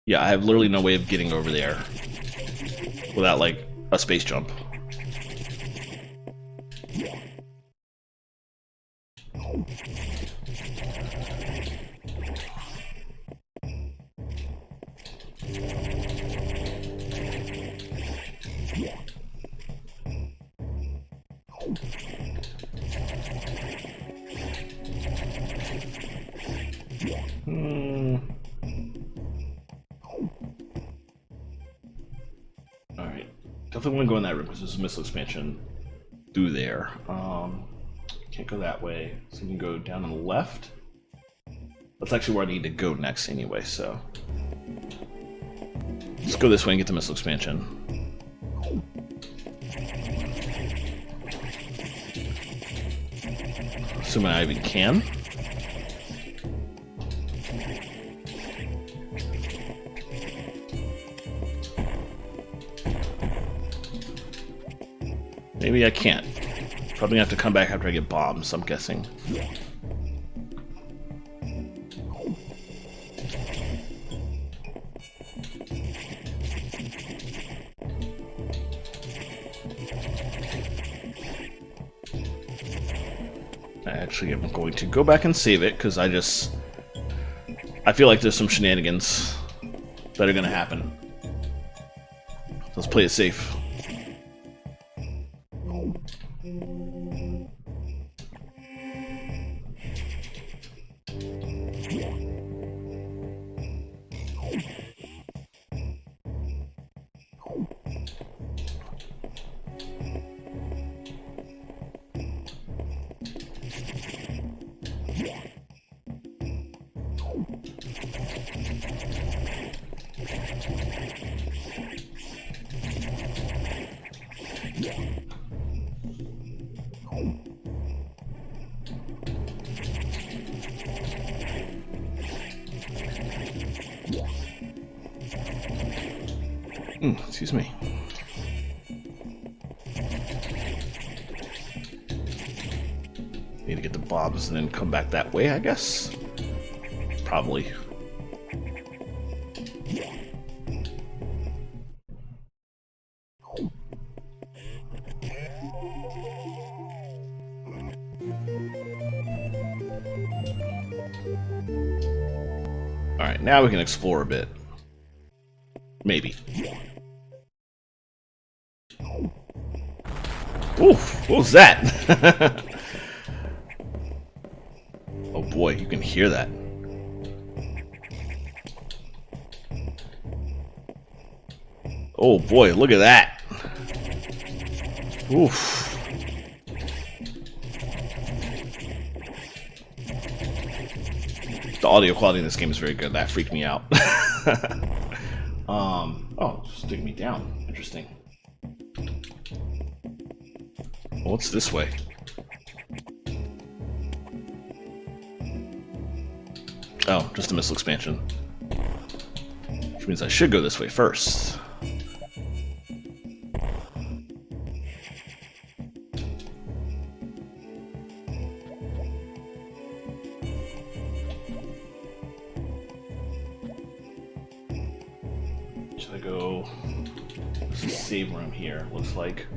Yeah, I have literally no way of getting over there without, like, a space jump. Alright. Definitely want to go in that room because there's a missile expansion through there. Can't go that way, so we can go down on the left. That's actually where I need to go next anyway, so... Let's go this way and get the missile expansion. Assuming I even can. Maybe I can't. Probably have to come back after I get bombs, I'm guessing. Actually, I'm going to go back and save it, because I feel like there's some shenanigans that are going to happen. Let's play it safe. Excuse me. Need to get the bombs and then come back that way, I guess? Probably. Alright, now we can explore a bit. Maybe. Oof, what was that? Oh boy, you can hear that. Oh boy, look at that. Oof. The audio quality in this game is very good. That freaked me out. Oh, it's taking me down. Interesting. Well, what's this way? Oh, just a missile expansion. Which means I should go this way first. Should I go save room here, looks like.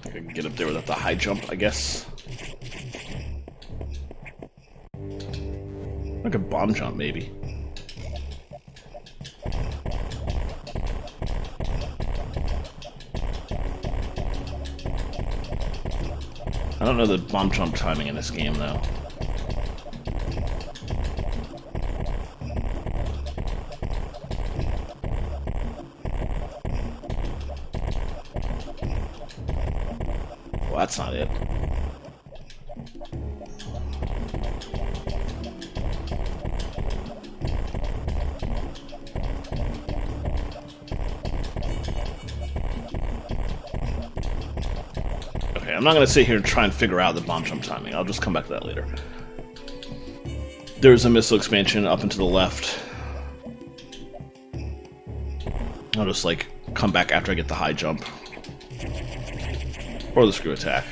I can get up there without the high jump, I guess. Like a bomb jump, maybe. I don't know the bomb jump timing in this game, though. Well, that's not it. Okay, I'm not going to sit here and try and figure out the bomb jump timing. I'll just come back to that later. There's a missile expansion up and to the left. I'll just, like, come back after I get the high jump. Or the screw attack.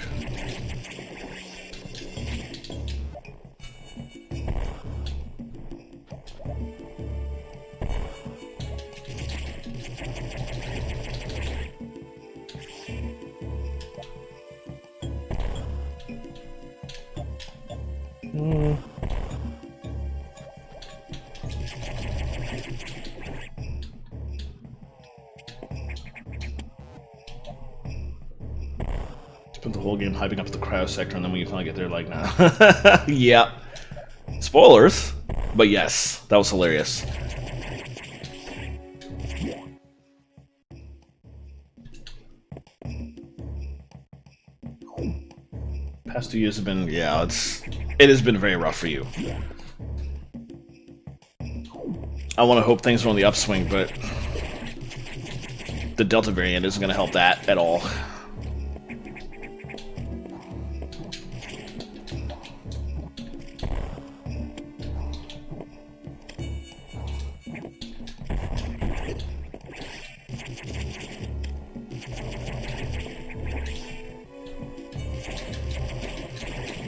Spent the whole game hyping up the cryo sector, and then when you finally get there, like, nah. Yeah. Spoilers, but yes, that was hilarious. Past 2 years have been, yeah, it has been very rough for you. I want to hope things are on the upswing, but the Delta variant isn't going to help that at all.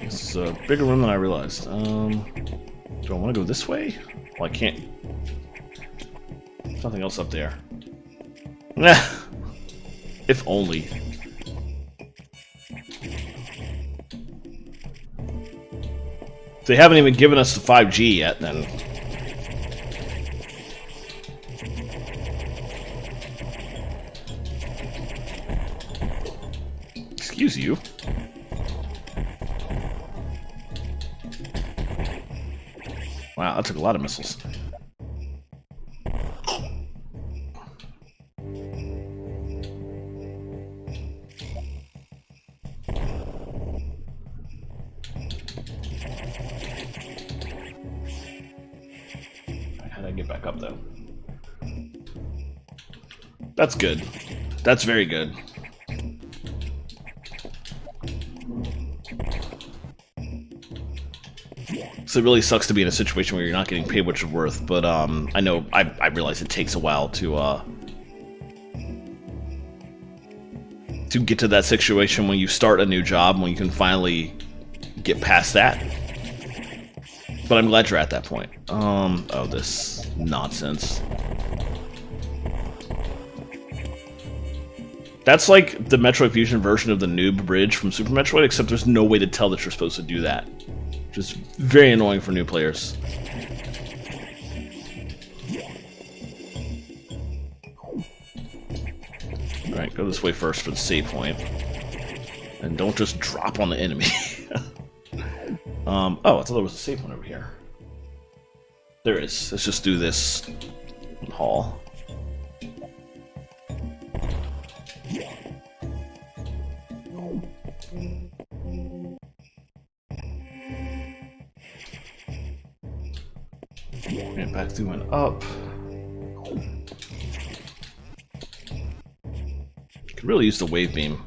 This is a bigger room than I realized. Do I want to go this way? Well, I can't. There's nothing else up there. Nah. If only. If they haven't even given us the 5G yet, then... Excuse you. Wow, that took a lot of missiles. How did I get back up, though? That's good. That's very good. So it really sucks to be in a situation where you're not getting paid what you're worth, but I know, I realize it takes a while to get to that situation when you start a new job, when you can finally get past that. But I'm glad you're at that point. Oh, this nonsense. That's like the Metroid Fusion version of the noob bridge from Super Metroid, except there's no way to tell that you're supposed to do that. Just very annoying for new players. Alright, go this way first for the save point. And don't just drop on the enemy. Oh, I thought there was a save point over here. There is. Let's just do this hall. And back through and up. Could really use the wave beam.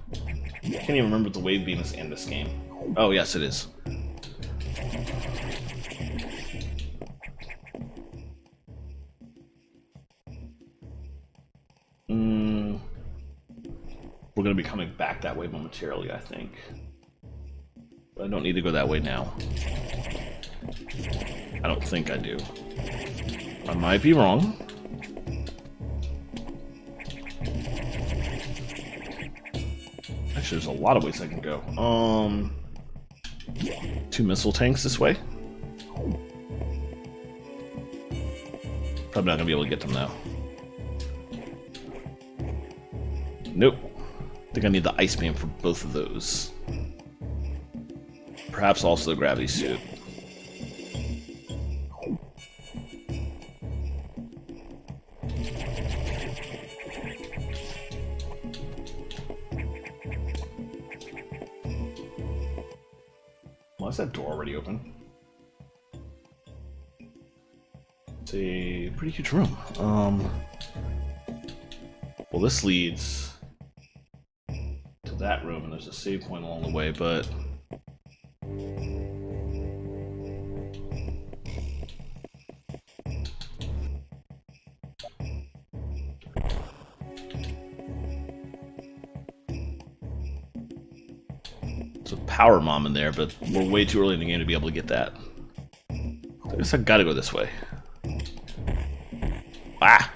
Can't even remember what the wave beam is in this game. Oh, yes, it is. We're going to be coming back that way momentarily, I think. But I don't need to go that way now. I don't think I do. I might be wrong. Actually, there's a lot of ways I can go. 2 missile tanks this way. Probably not gonna be able to get them now. Nope. I think I need the ice beam for both of those. Perhaps also the gravity suit. Why is that door already open? It's a pretty huge room. Well, this leads to that room, and there's a save point along the way, but there's a power bomb in there, but we're way too early in the game to be able to get that. I guess I gotta go this way. Ah!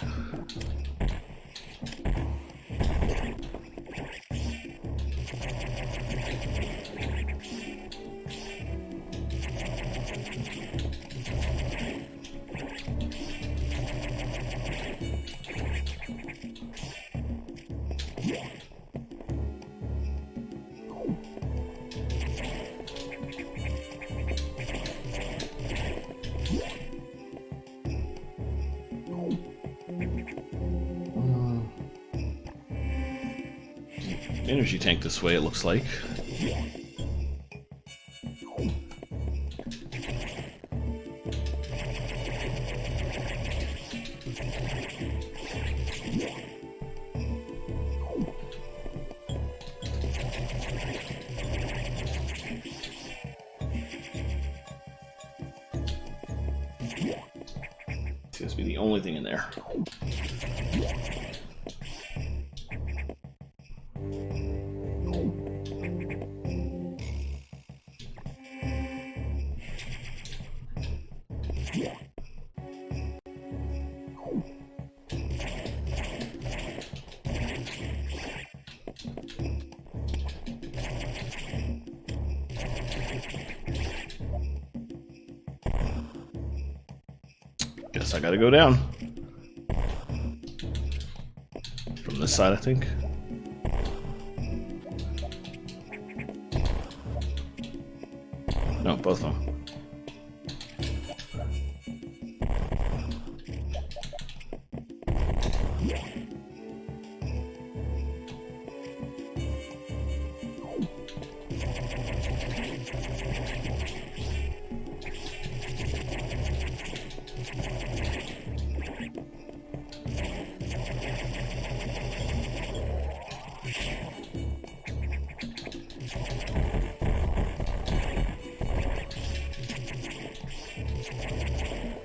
Energy tank this way, it looks like. Seems to be the only thing in there. Guess I gotta go down. From this side, I think. No, both of them.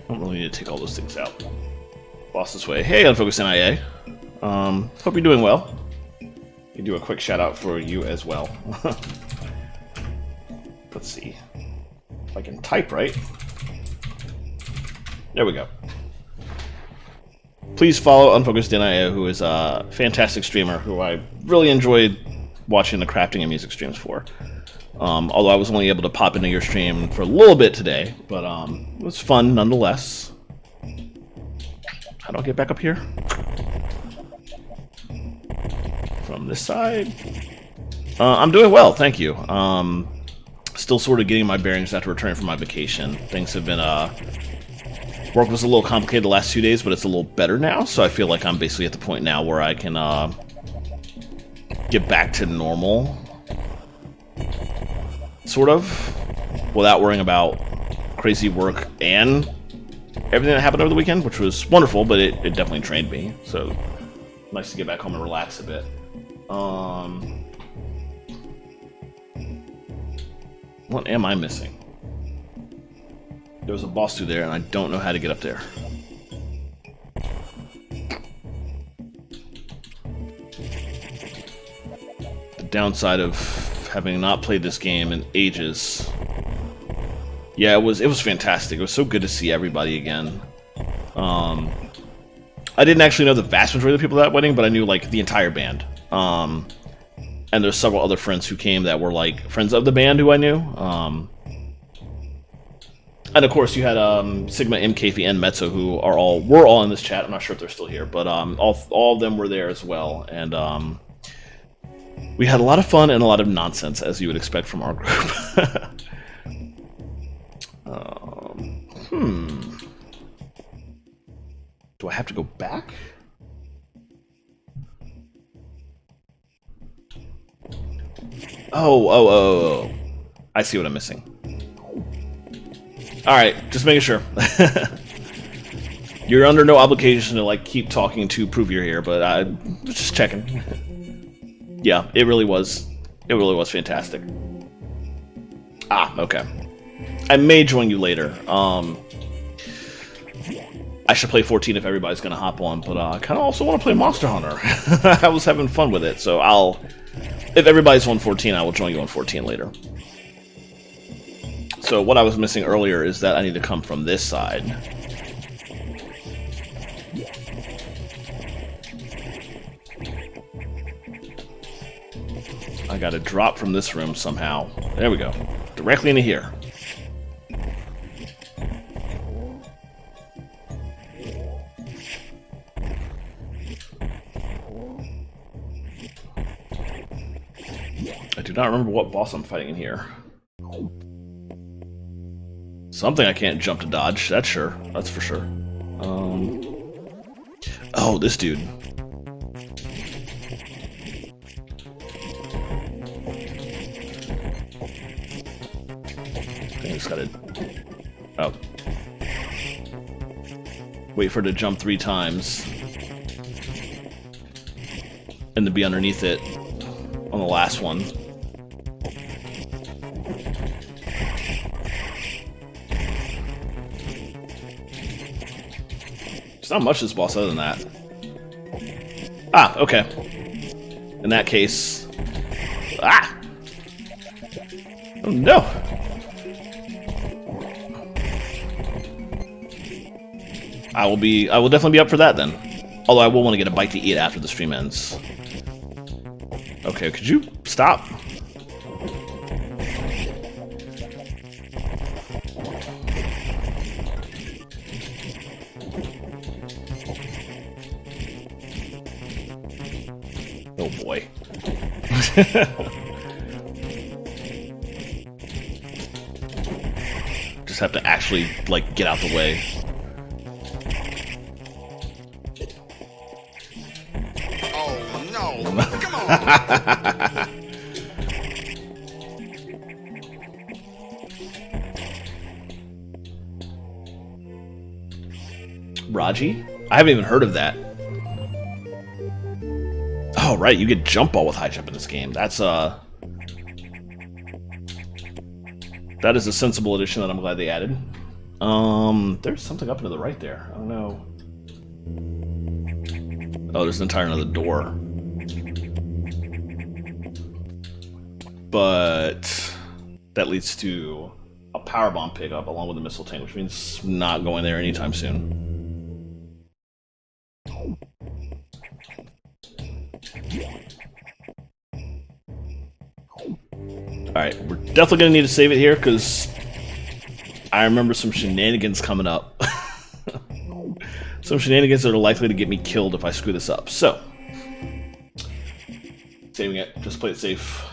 I don't really need to take all those things out. Boss this way. Hey, Unfocused NIA. Hope you're doing well. You do a quick shout out for you as well. Let's see. If I can type right. There we go. Please follow Unfocused NIA, who is a fantastic streamer who I really enjoyed watching the crafting and music streams for. Although I was only able to pop into your stream for a little bit today, but it was fun nonetheless. How do I get back up here? From this side? I'm doing well, thank you. Still sort of getting my bearings after returning from my vacation. Things have been, work was a little complicated the last 2 days, but it's a little better now, so I feel like I'm basically at the point now where I can, get back to normal. Sort of. Without worrying about crazy work and everything that happened over the weekend, which was wonderful, but it definitely trained me, so nice to get back home and relax a bit. What am I missing? There was a boss through there, and I don't know how to get up there. The downside of having not played this game in ages. Yeah, it was fantastic. It was so good to see everybody again. I didn't actually know the vast majority of the people at that wedding, but I knew like the entire band. And there's several other friends who came that were like friends of the band who I knew. And of course you had Sigma, MKFI, and Mezzo who were all in this chat. I'm not sure if they're still here, but all of them were there as well. And we had a lot of fun and a lot of nonsense, as you would expect from our group. Do I have to go back? Oh. I see what I'm missing. Alright, just making sure. You're under no obligation to like keep talking to prove you're here, but I was just checking. Yeah, it really was. It really was fantastic. Ah, okay. I may join you later. I should play 14 if everybody's gonna hop on, but I kind of also want to play Monster Hunter. I was having fun with it, so if everybody's on 14, I will join you on 14 later. So what I was missing earlier is that I need to come from this side. I gotta drop from this room somehow. There we go. Directly into here. I do not remember what boss I'm fighting in here. Something I can't jump to dodge, that's sure. That's for sure. Oh, this dude. I just gotta... Oh. Wait for it to jump 3 times. And to be underneath it on the last one. There's not much to this boss other than that. Ah, okay. In that case... Ah! Oh, no! I will definitely be up for that then. Although I will want to get a bite to eat after the stream ends. Okay, could you stop? Oh boy. Just have to actually, like, get out the way. Oh no! Come on! Raji? I haven't even heard of that. Oh, right, you get jump ball with high jump in this game. That is a sensible addition that I'm glad they added. There's something up into the right there. I don't know. Oh, there's an entire another door. But that leads to a power bomb pickup along with the missile tank, which means not going there anytime soon. Alright, we're definitely going to need to save it here, because I remember some shenanigans coming up. Some shenanigans that are likely to get me killed if I screw this up. So, saving it. Just play it safe.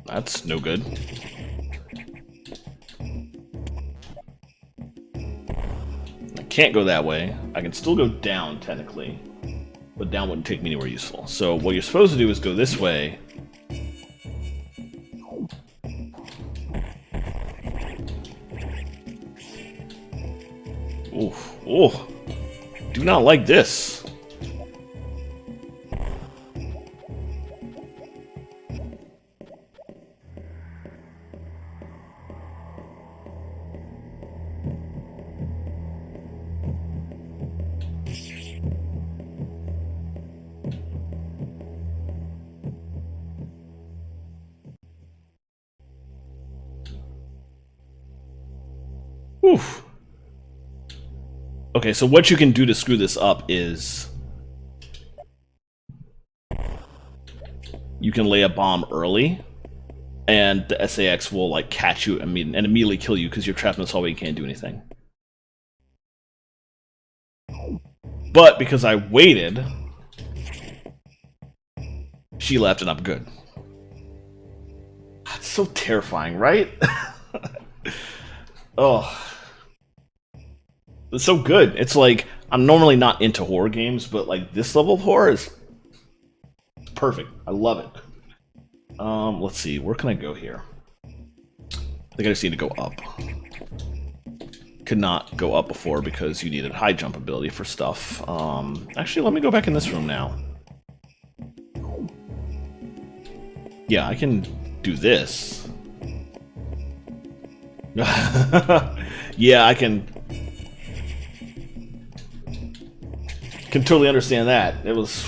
That's no good. Can't go that way. I can still go down, technically, but down wouldn't take me anywhere useful. So what you're supposed to do is go this way. Oof. Oh. do not like this. Oof. Okay, so what you can do to screw this up is you can lay a bomb early, and the SAX will like catch you and immediately kill you because you're trapped in this hallway. You can't do anything. But because I waited, she left and I'm good. That's so terrifying, right? Oh. It's so good. It's like, I'm normally not into horror games, but like this level of horror is perfect. I love it. Let's see, where can I go here? I think I just need to go up. Could not go up before because you needed high jump ability for stuff. Actually, let me go back in this room now. Yeah, I can do this. Yeah, I can totally understand that. It was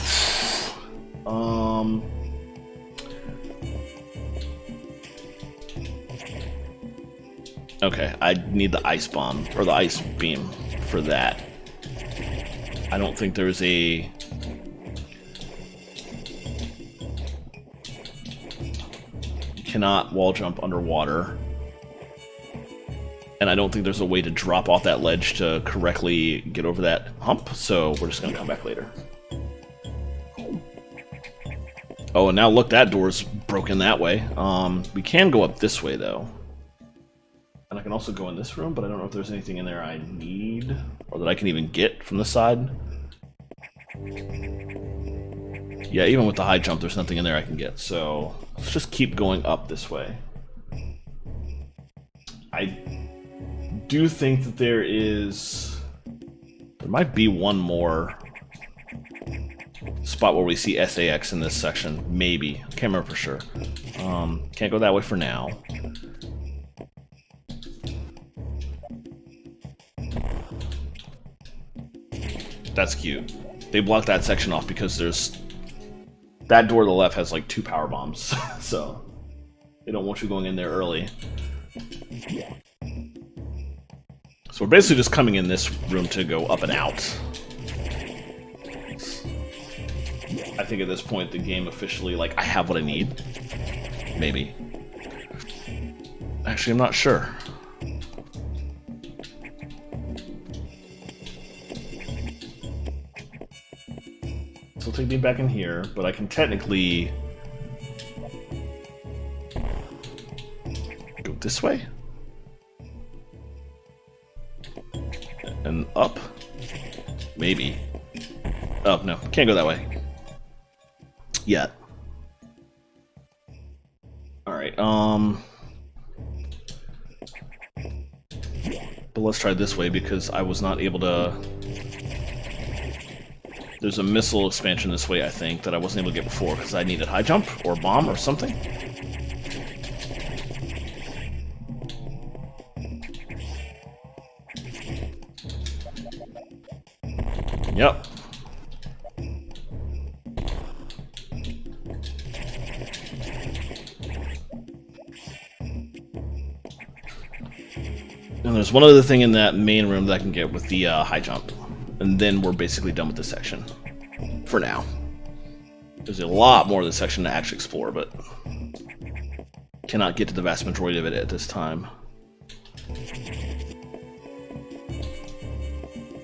okay, I need the ice bomb or the ice beam for that. I don't think there's a you cannot wall jump underwater. And I don't think there's a way to drop off that ledge to correctly get over that hump, so we're just gonna come back later. Oh, and now look, that door's broken that way. We can go up this way, though. And I can also go in this room, but I don't know if there's anything in there I need, or that I can even get from the side. Yeah, even with the high jump, there's nothing in there I can get, so let's just keep going up this way. I do think that there might be one more spot where we see SAX in this section. Maybe. I can't remember for sure. Can't go that way for now. That's cute. They blocked that section off because there's that door to the left has like 2 power bombs, so they don't want you going in there early. So we're basically just coming in this room to go up and out. I think at this point the game officially, like, I have what I need. Maybe. Actually, I'm not sure. This will take me back in here, but I can technically go this way? And up? Maybe. Oh, no. Can't go that way. Yet. Alright, but let's try this way because I was not able to... There's a missile expansion this way, I think, that I wasn't able to get before because I needed high jump or bomb or something. Yep. And there's one other thing in that main room that I can get with the high jump. And then we're basically done with this section. For now. There's a lot more of this section to actually explore, but cannot get to the vast majority of it at this time.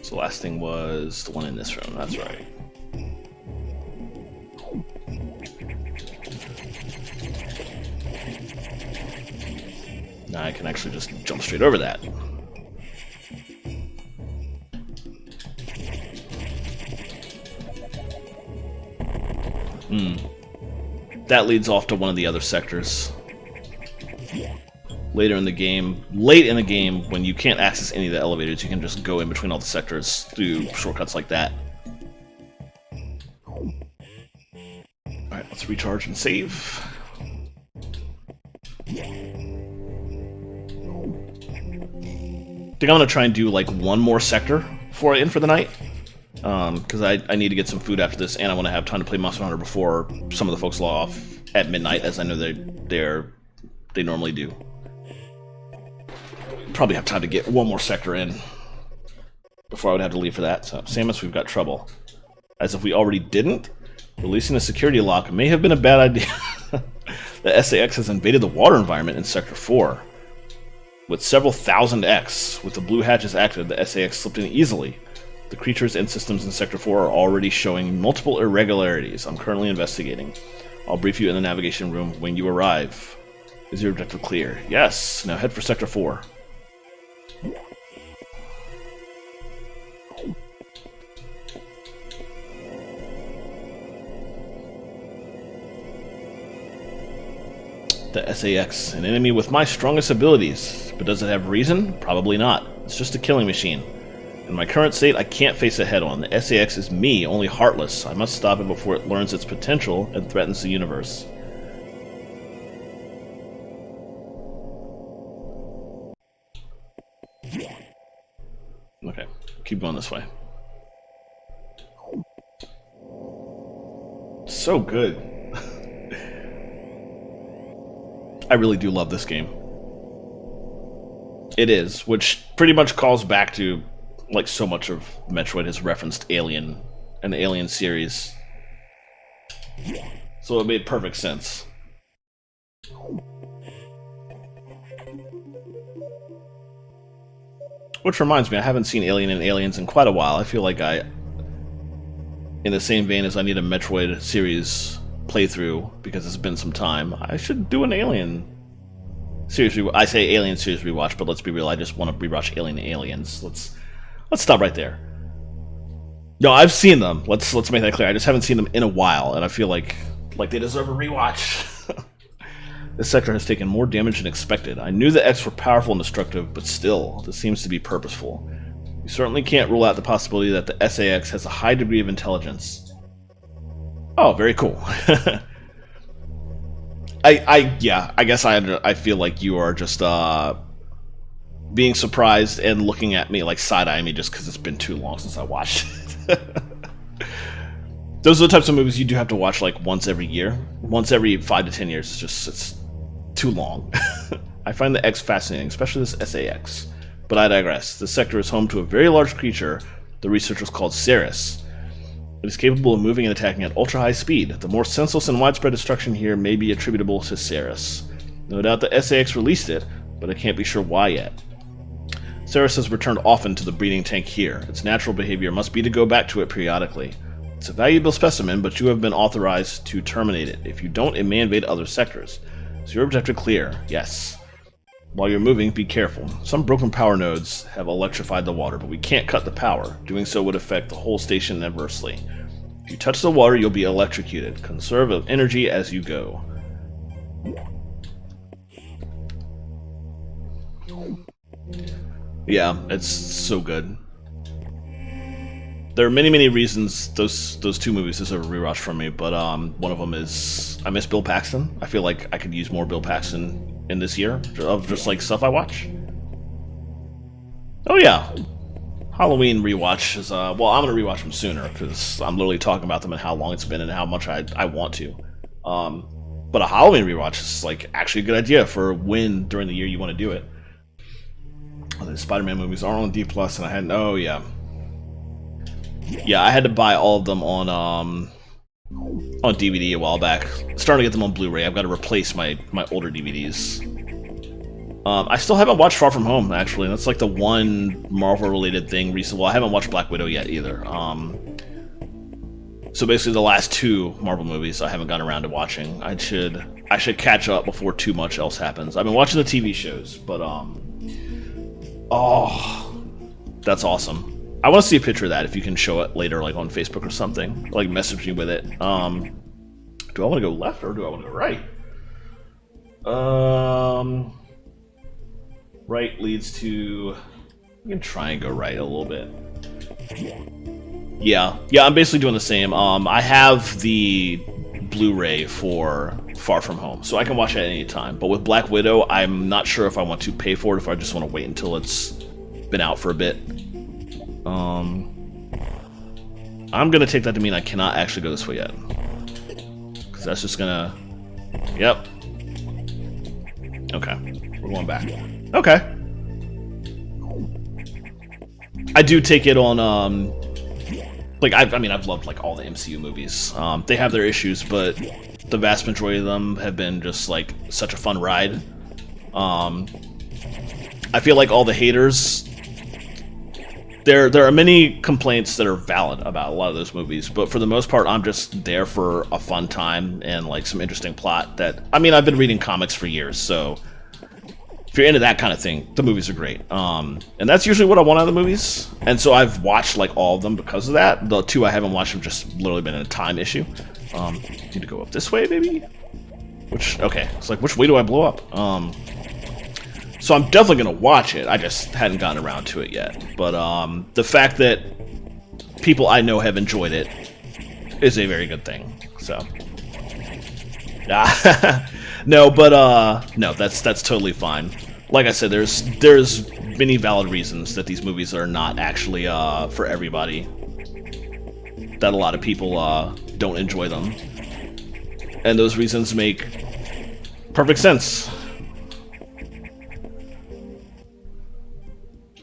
So the last thing was the one in this room, that's right. Now I can actually just jump straight over that. That leads off to one of the other sectors. later in the game, late in the game, when you can't access any of the elevators, you can just go in between all the sectors through shortcuts like that. Alright, let's recharge and save. I think I'm gonna try and do like one more sector before I end for the night. Because I need to get some food after this, and I want to have time to play Monster Hunter before some of the folks log off at midnight, as I know they normally do. Probably have time to get one more sector in before I would have to leave for that. So, Samus, we've got trouble. As if we already didn't, releasing a security lock may have been a bad idea. The SAX has invaded the water environment in Sector 4. With several thousand X, with the blue hatches active, the SAX slipped in easily. The creatures and systems in Sector 4 are already showing multiple irregularities. I'm currently investigating. I'll brief you in the navigation room when you arrive. Is your objective clear? Yes. Now head for Sector 4. The SAX, an enemy with my strongest abilities. But does it have reason? Probably not. It's just a killing machine. In my current state, I can't face it head-on. The SAX is me, only heartless. I must stop it before it learns its potential and threatens the universe. Okay, keep going this way. So good. I really do love this game. It is, which pretty much calls back to, like, so much of Metroid has referenced Alien and the Alien series. So it made perfect sense. Which reminds me, I haven't seen Alien and Aliens in quite a while. I feel like in the same vein as I need a Metroid series playthrough, because it's been some time, I should do an Alien series I say Alien series rewatch, but let's be real, I just want to rewatch Alien and Aliens. Let's stop right there. No, I've seen them. Let's make that clear. I just haven't seen them in a while, and I feel like they deserve a rewatch. This sector has taken more damage than expected. I knew the X were powerful and destructive, but still, this seems to be purposeful. You certainly can't rule out the possibility that the SAX has a high degree of intelligence. Oh, very cool. I guess I feel like you are just being surprised and looking at me like side-eyeing me just because it's been too long since I watched it. Those are the types of movies you do have to watch like once every year. Once every 5 to 10 years. It's too long. I find the X fascinating, especially this SAX. But I digress. This sector is home to a very large creature the researchers called Ceres. It is capable of moving and attacking at ultra-high speed. The more senseless and widespread destruction here may be attributable to Ceres. No doubt the SAX released it, but I can't be sure why yet. Ceres has returned often to the breeding tank here. Its natural behavior must be to go back to it periodically. It's a valuable specimen, but you have been authorized to terminate it. If you don't, it may invade other sectors. Is your objective clear? Yes. While you're moving, be careful. Some broken power nodes have electrified the water, but we can't cut the power. Doing so would affect the whole station adversely. If you touch the water, you'll be electrocuted. Conserve energy as you go. Yeah, it's so good. There are many reasons those two movies deserve a rewatch from me, but one of them is I miss Bill Paxton. I feel like I could use more Bill Paxton in this year of just like stuff I watch. Oh yeah, Halloween rewatch is well, I'm gonna rewatch them sooner because I'm literally talking about them and how long it's been and how much I want to. But a Halloween rewatch is like actually a good idea for when during the year you want to do it. Oh, the Spider-Man movies are on D+, and I had yeah, I had to buy all of them on DVD a while back. Starting to get them on Blu-ray. I've got to replace my older DVDs. I still haven't watched Far From Home, actually. That's like the one Marvel-related thing recently. Well, I haven't watched Black Widow yet either. So basically, the last two Marvel movies I haven't gotten around to watching. I should catch up before too much else happens. I've been watching the TV shows, but oh, that's awesome. I want to see a picture of that if you can show it later, like on Facebook or something. Like message me with it. Do I want to go left or do I want to go right? Right leads to... You can try and go right a little bit. Yeah, I'm basically doing the same. I have the Blu-ray for Far From Home, so I can watch it at any time. But with Black Widow, I'm not sure if I want to pay for it, if I just want to wait until it's been out for a bit. I'm gonna take that to mean I cannot actually go this way yet. Because that's just gonna... Yep. Okay, we're going back. Okay. I do take it on, like, I mean, I've loved, like, all the MCU movies. They have their issues, but the vast majority of them have been just, like, such a fun ride. I feel like all the haters... There are many complaints that are valid about a lot of those movies, but for the most part, I'm just there for a fun time and, like, some interesting plot that... I mean, I've been reading comics for years, so... If you're into that kind of thing, the movies are great. And that's usually what I want out of the movies. And so I've watched, like, all of them because of that. The two I haven't watched have just literally been a time issue. Need to go up this way, maybe? Okay, it's like, which way do I blow up? So I'm definitely going to watch it. I just hadn't gotten around to it yet. But the fact that people I know have enjoyed it is a very good thing. So... no, but no, that's totally fine. Like I said, there's many valid reasons that these movies are not actually for everybody. That a lot of people don't enjoy them, and those reasons make perfect sense.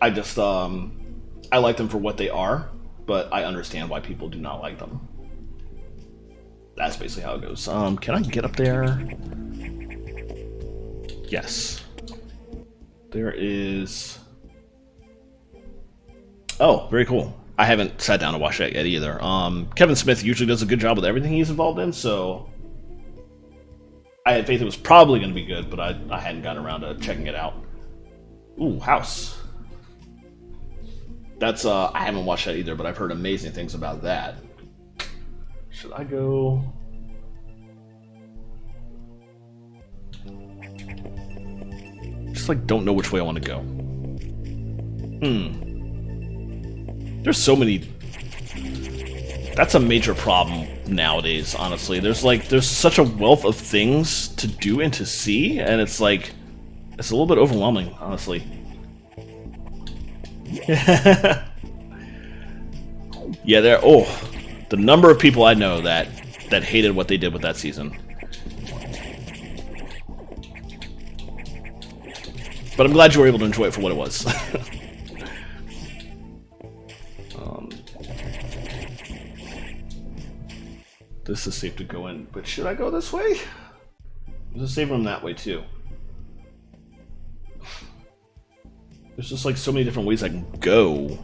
I just I like them for what they are, but I understand why people do not like them. That's basically how it goes. Can I get up there? Yes. There is... Oh, very cool. I haven't sat down to watch that yet either. Kevin Smith usually does a good job with everything he's involved in, so... I had faith it was probably going to be good, but I hadn't gotten around to checking it out. Ooh, house. That's, I haven't watched that either, but I've heard amazing things about that. Should I go... Just, like, don't know which way I want to go. There's so many... That's a major problem nowadays, honestly. There's such a wealth of things to do and to see, and it's like... It's a little bit overwhelming, honestly. Yeah, the number of people I know that hated what they did with that season. But I'm glad you were able to enjoy it for what it was. This is safe to go in, but should I go this way? There's a save room that way too. There's just like so many different ways I can go.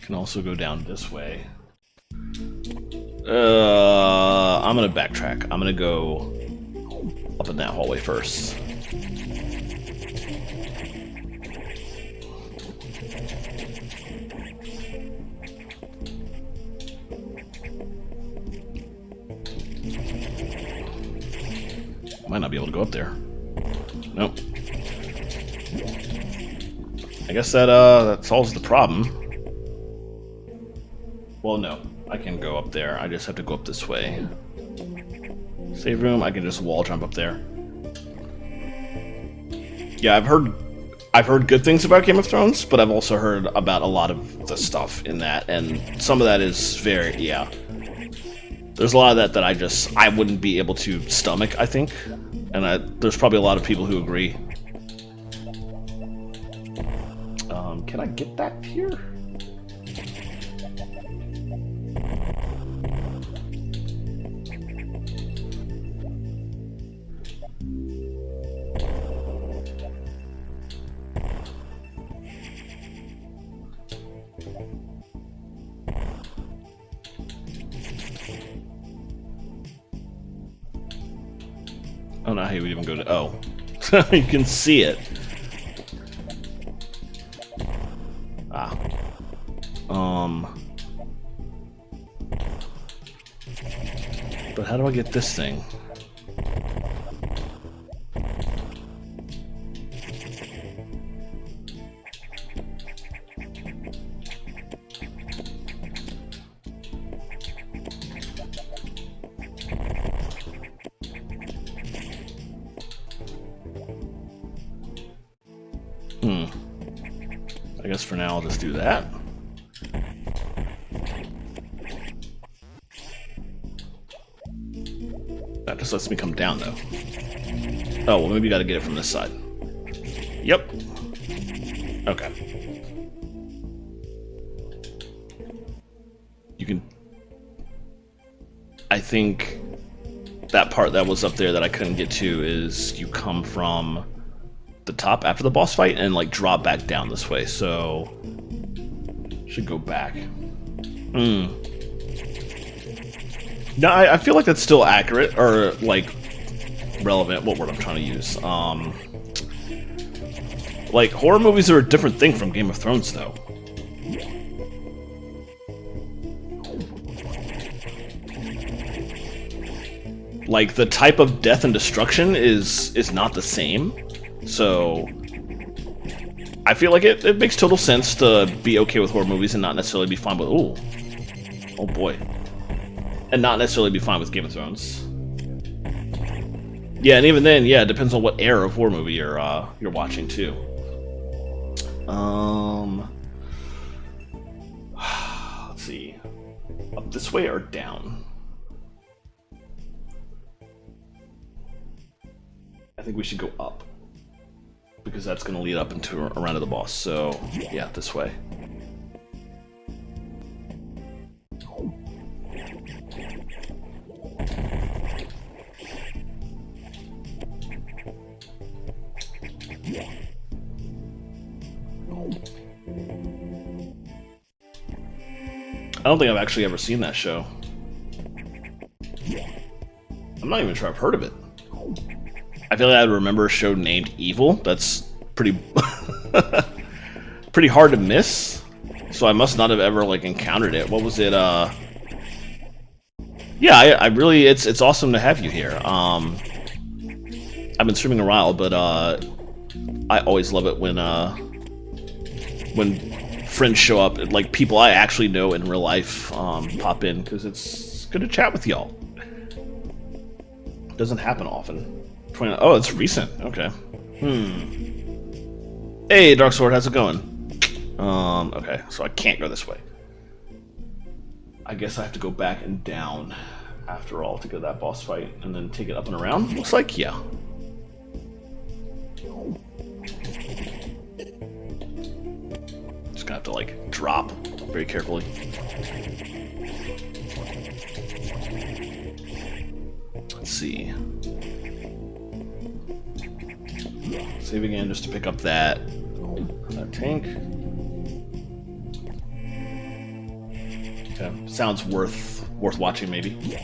Can also go down this way. I'm gonna backtrack. I'm gonna go up in that hallway first. Might not be able to go up there. Nope. I guess that solves the problem. Well, no. I can go up there. I just have to go up this way. Save room, I can just wall jump up there. Yeah, I've heard good things about Game of Thrones, but I've also heard about a lot of the stuff in that, and some of that is very, yeah. There's a lot of that I wouldn't be able to stomach, I think. And there's probably a lot of people who agree. Can I get back here? I don't know how you would even go to... Oh. You can see it. Ah. But how do I get this thing? I guess for now I'll just do that. That just lets me come down though. Oh, well maybe you gotta get it from this side. Yep. Okay. You can... I think that part that was up there that I couldn't get to is you come from the top after the boss fight and like drop back down this way, so should go back. No, I feel like that's still accurate, or like relevant. What word I'm trying to use? Like horror movies are a different thing from Game of Thrones, though. Like the type of death and destruction is not the same. So I feel like it makes total sense to be okay with horror movies and not necessarily be fine with oh boy, and not necessarily be fine with Game of Thrones. Yeah, and even then, yeah, it depends on what era of horror movie you're watching too. Let's see, up this way or down? I think we should go up, because that's going to lead up into around to the boss. So yeah, this way. I don't think I've actually ever seen that show. I'm not even sure I've heard of it. I feel like I remember a show named Evil. That's pretty pretty hard to miss. So I must not have ever like encountered it. What was it? Yeah, I really it's awesome to have you here. I've been streaming a while, but I always love it when friends show up, like people I actually know in real life pop in, because it's good to chat with y'all. It doesn't happen often. Oh, it's recent. Okay. Hey, Dark Sword, how's it going? Okay, so I can't go this way. I guess I have to go back and down after all to get that boss fight, and then take it up and around. Looks like, yeah. Just gonna have to like drop very carefully. Let's see. Save again just to pick up that tank. Okay, sounds worth watching maybe.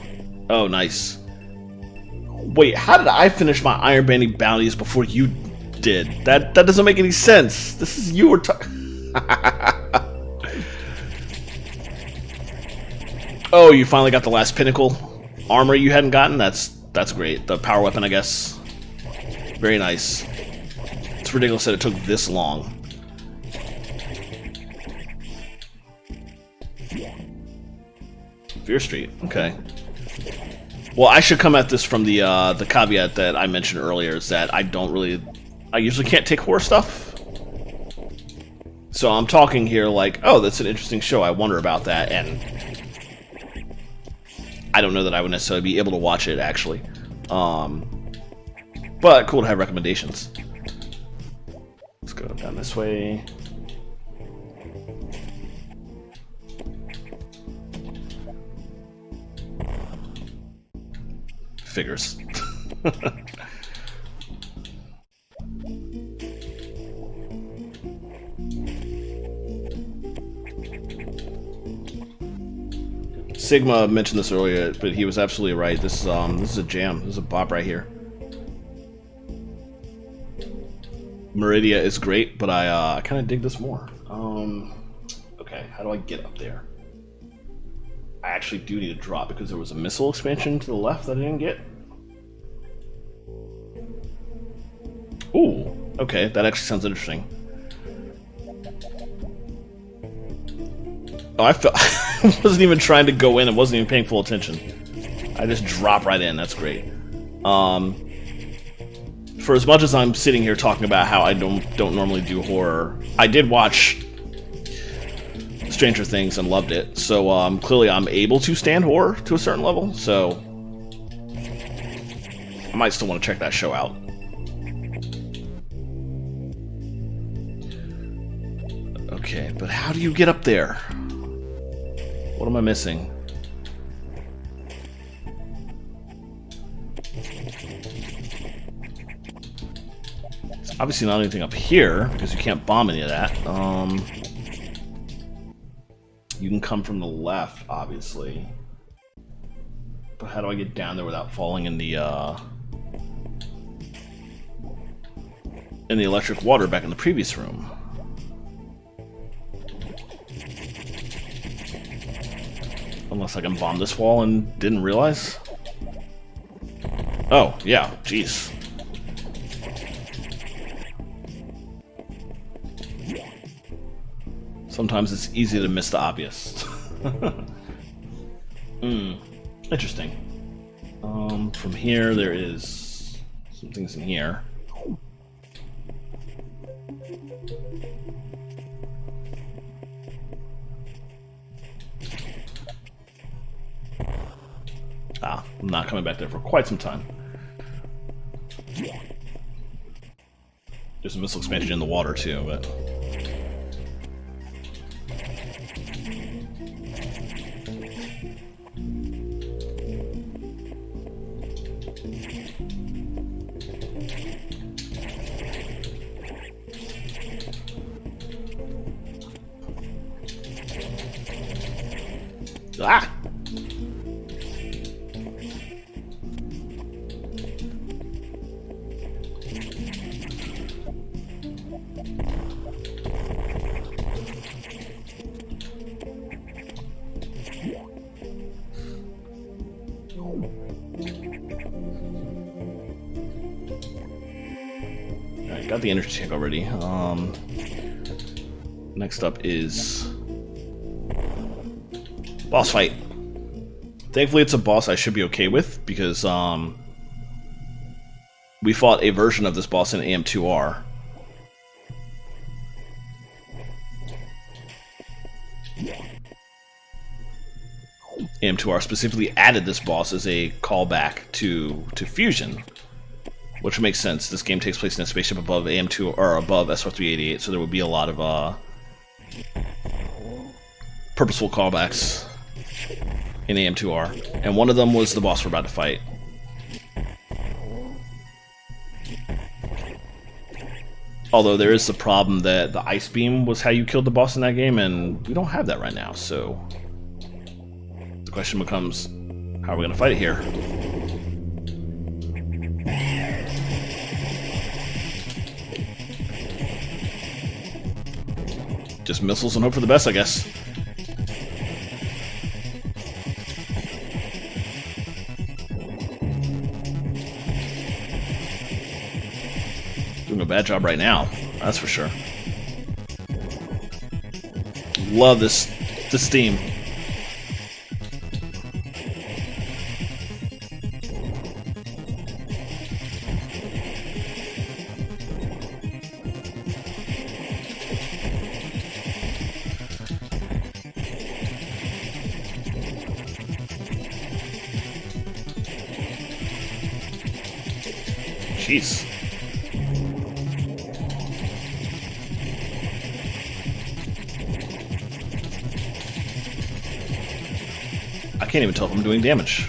Oh, nice. Wait, how did I finish my Iron Banding bounties before you did? That doesn't make any sense. This is you were talking. Oh, you finally got the last pinnacle armor you hadn't gotten? That's great. The power weapon, I guess. Very nice. It's ridiculous that it took this long. Fear Street, okay. Well, I should come at this from the caveat that I mentioned earlier, is that I usually can't take horror stuff. So I'm talking here like, oh, that's an interesting show, I wonder about that, and I don't know that I would necessarily be able to watch it, actually. But cool to have recommendations. Let's go down this way. Figures. Sigma mentioned this earlier, but he was absolutely right. This is a jam. This is a bop right here. Meridia is great, but I kind of dig this more. Okay, how do I get up there? I actually do need to drop because there was a missile expansion to the left that I didn't get. Ooh, okay, that actually sounds interesting. Oh, I wasn't even trying to go in. I wasn't even paying full attention. I just drop right in. That's great. For as much as I'm sitting here talking about how I don't normally do horror, I did watch Stranger Things and loved it. So clearly I'm able to stand horror to a certain level. So I might still want to check that show out. Okay, but how do you get up there? What am I missing? There's obviously not anything up here, because you can't bomb any of that. You can come from the left, obviously. But how do I get down there without falling in the electric water back in the previous room? Unless I can bomb this wall and didn't realize. Oh, yeah, jeez. Sometimes it's easy to miss the obvious. Interesting. From here, there is some things in here. Ah, I'm not coming back there for quite some time. There's a missile expansion in the water too, but... Ah! Alright, got the energy tank already. Next up is boss fight. Thankfully it's a boss I should be okay with, because we fought a version of this boss in AM2R. AM2R specifically added this boss as a callback to Fusion, which makes sense. This game takes place in a spaceship above AM2 or above SR388, so there would be a lot of purposeful callbacks in AM2R, and one of them was the boss we're about to fight. Although there is the problem that the ice beam was how you killed the boss in that game, and we don't have that right now, so the question becomes, how are we going to fight it here? Just missiles and hope for the best, I guess. Doing a bad job right now, that's for sure. Love this theme. Jeez. I can't even tell if I'm doing damage.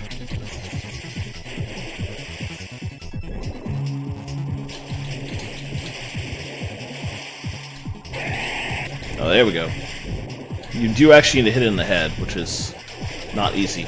Oh, there we go. You do actually need to hit it in the head, which is not easy.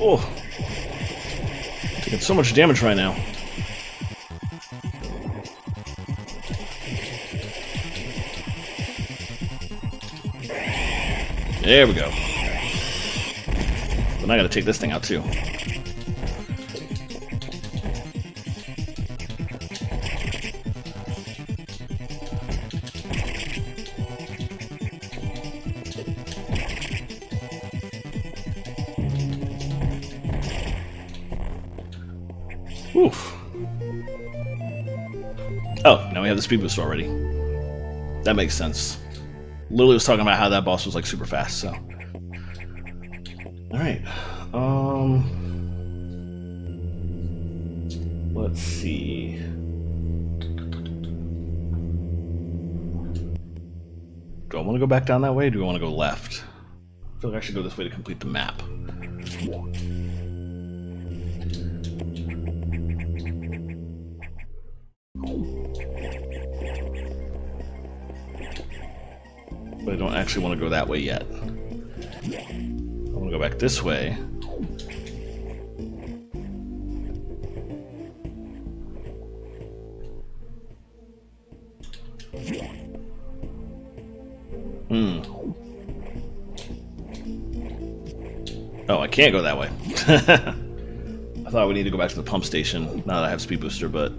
Oh, taking so much damage right now. There we go. But I gotta take this thing out too. Oof. Oh, now we have the speed boost already. That makes sense. Lily was talking about how that boss was like super fast, so. Alright. Let's see. Do I want to go back down that way or do I want to go left? I feel like I should go this way to complete the map. But I don't actually want to go that way yet. I want to go back this way. Oh, I can't go that way. I thought I would need to go back to the pump station now that I have Speed Booster, but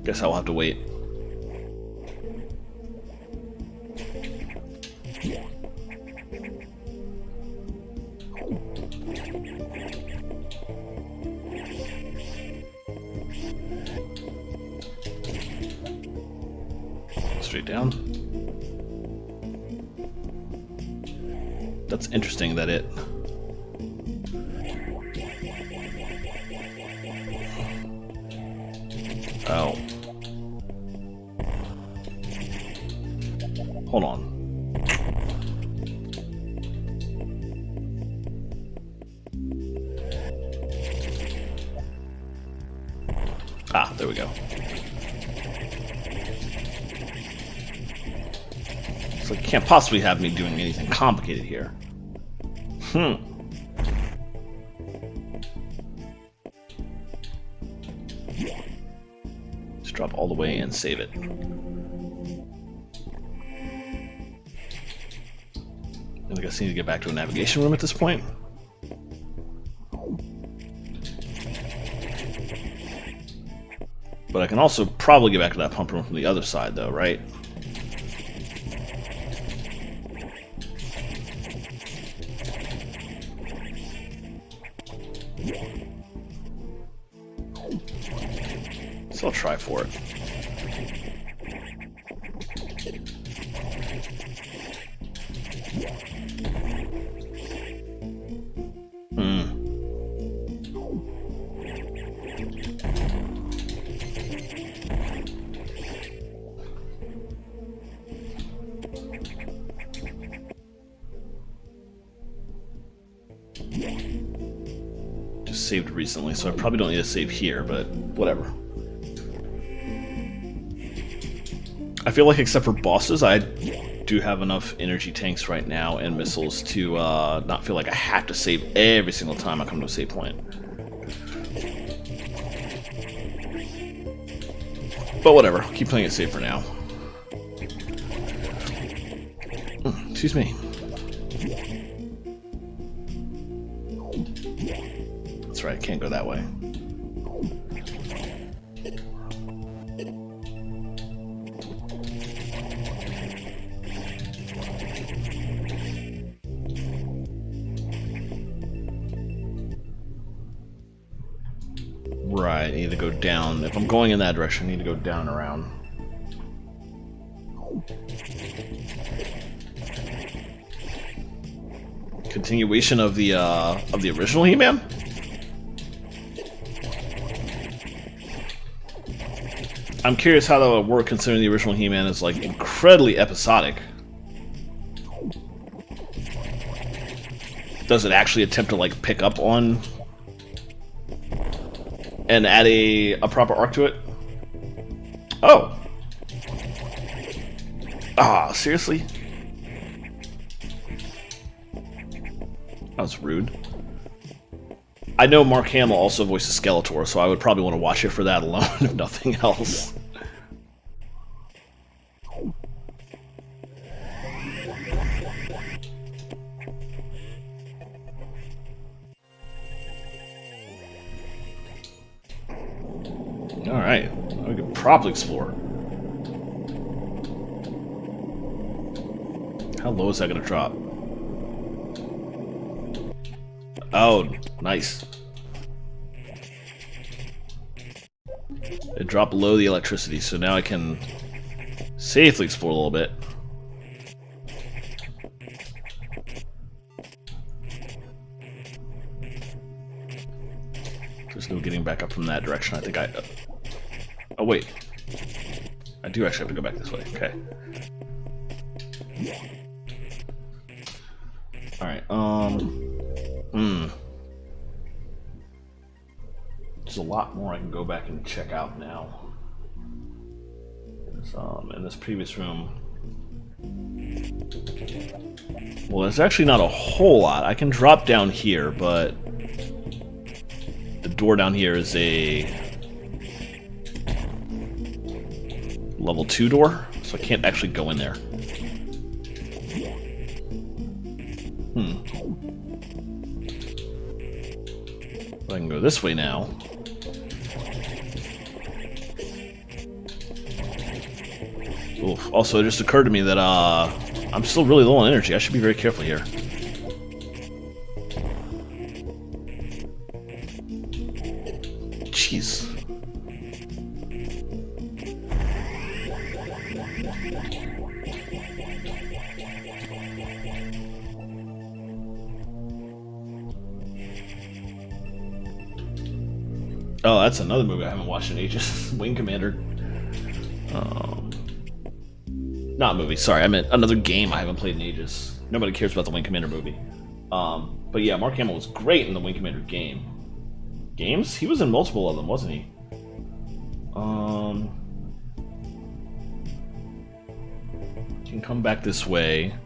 guess I'll have to wait. Straight down. That's interesting that it... Oh. Hold on. Ah, there we go. So it can't possibly have me doing anything complicated here. Just drop all the way and save it. I guess I need to get back to a navigation room at this point. But I can also probably get back to that pump room from the other side though, right? So I'll try for it. Just saved recently, so I probably don't need to save here, but whatever. I feel like except for bosses, I do have enough energy tanks right now and missiles to not feel like I have to save every single time I come to a save point. But whatever, I'll keep playing it safe for now. Excuse me. That's right, I can't go that way. Right, I need to go down. If I'm going in that direction, I need to go down and around. Continuation of the original He-Man? I'm curious how that would work considering the original He-Man is like incredibly episodic. Does it actually attempt to like pick up on and add a proper arc to it? Oh. Ah, seriously? That was rude. I know Mark Hamill also voices Skeletor, so I would probably want to watch it for that alone, if nothing else. Alright, we can properly explore. How low is that going to drop? Oh, nice. It dropped below the electricity, so now I can safely explore a little bit. There's no getting back up from that direction. I think I... Oh, wait. I do actually have to go back this way. Okay. Alright, There's a lot more I can go back and check out now. In this previous room... Well, there's actually not a whole lot. I can drop down here, but... The door down here is a... level 2 door, so I can't actually go in there. But I can go this way now. Oof. Also, it just occurred to me that I'm still really low on energy. I should be very careful here. Jeez. Oh, that's another movie I haven't watched in ages. Wing Commander. Not movie, sorry, I meant another game I haven't played in ages. Nobody cares about the Wing Commander movie. But yeah, Mark Hamill was great in the Wing Commander game. Games? He was in multiple of them, wasn't he? Can come back this way.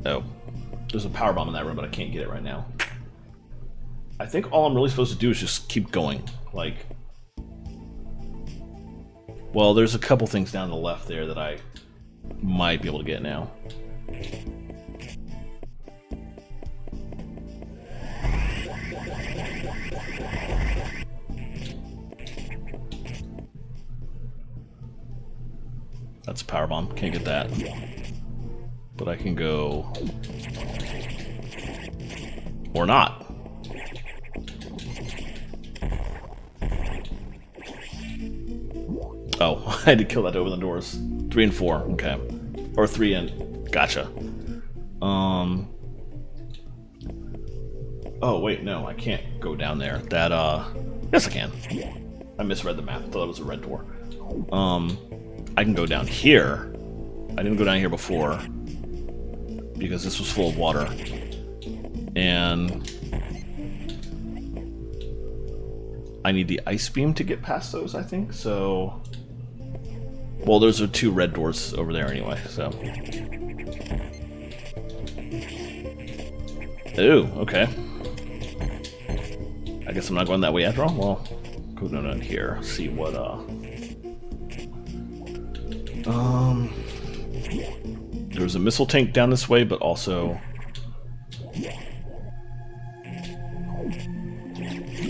Oh. There's a power bomb in that room, but I can't get it right now. I think all I'm really supposed to do is just keep going. Like... Well, there's a couple things down the left there that I might be able to get now. That's a power bomb. Can't get that. But I can go... Or not. Oh, I had to kill that to open the doors. 3 and 4, okay. Or 3 and... Gotcha. Oh, wait, no, I can't go down there. That, Yes, I can. I misread the map. I thought it was a red door. I can go down here. I didn't go down here before. Because this was full of water. And... I need the ice beam to get past those, I think, so... Well, those are 2 red doors over there anyway, so... Ooh, okay. I guess I'm not going that way after all. Well, go down here, see what, There's a missile tank down this way, but also...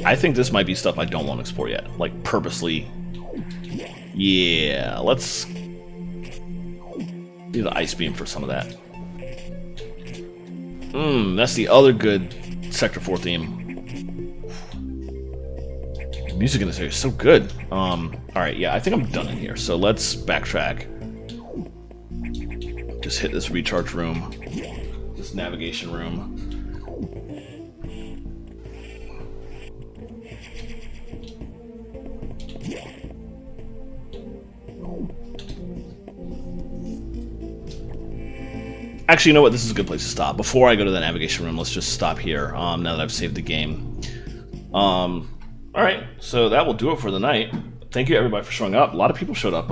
I think this might be stuff I don't want to explore yet. Like, purposely... Yeah, let's... do the ice beam for some of that. That's the other good Sector 4 theme. The music in this area is so good. Alright, yeah, I think I'm done in here, so let's backtrack. Just hit this recharge room. This navigation room. Actually, you know what? This is a good place to stop. Before I go to the navigation room, let's just stop here, now that I've saved the game. Alright, so that will do it for the night. Thank you, everybody, for showing up. A lot of people showed up.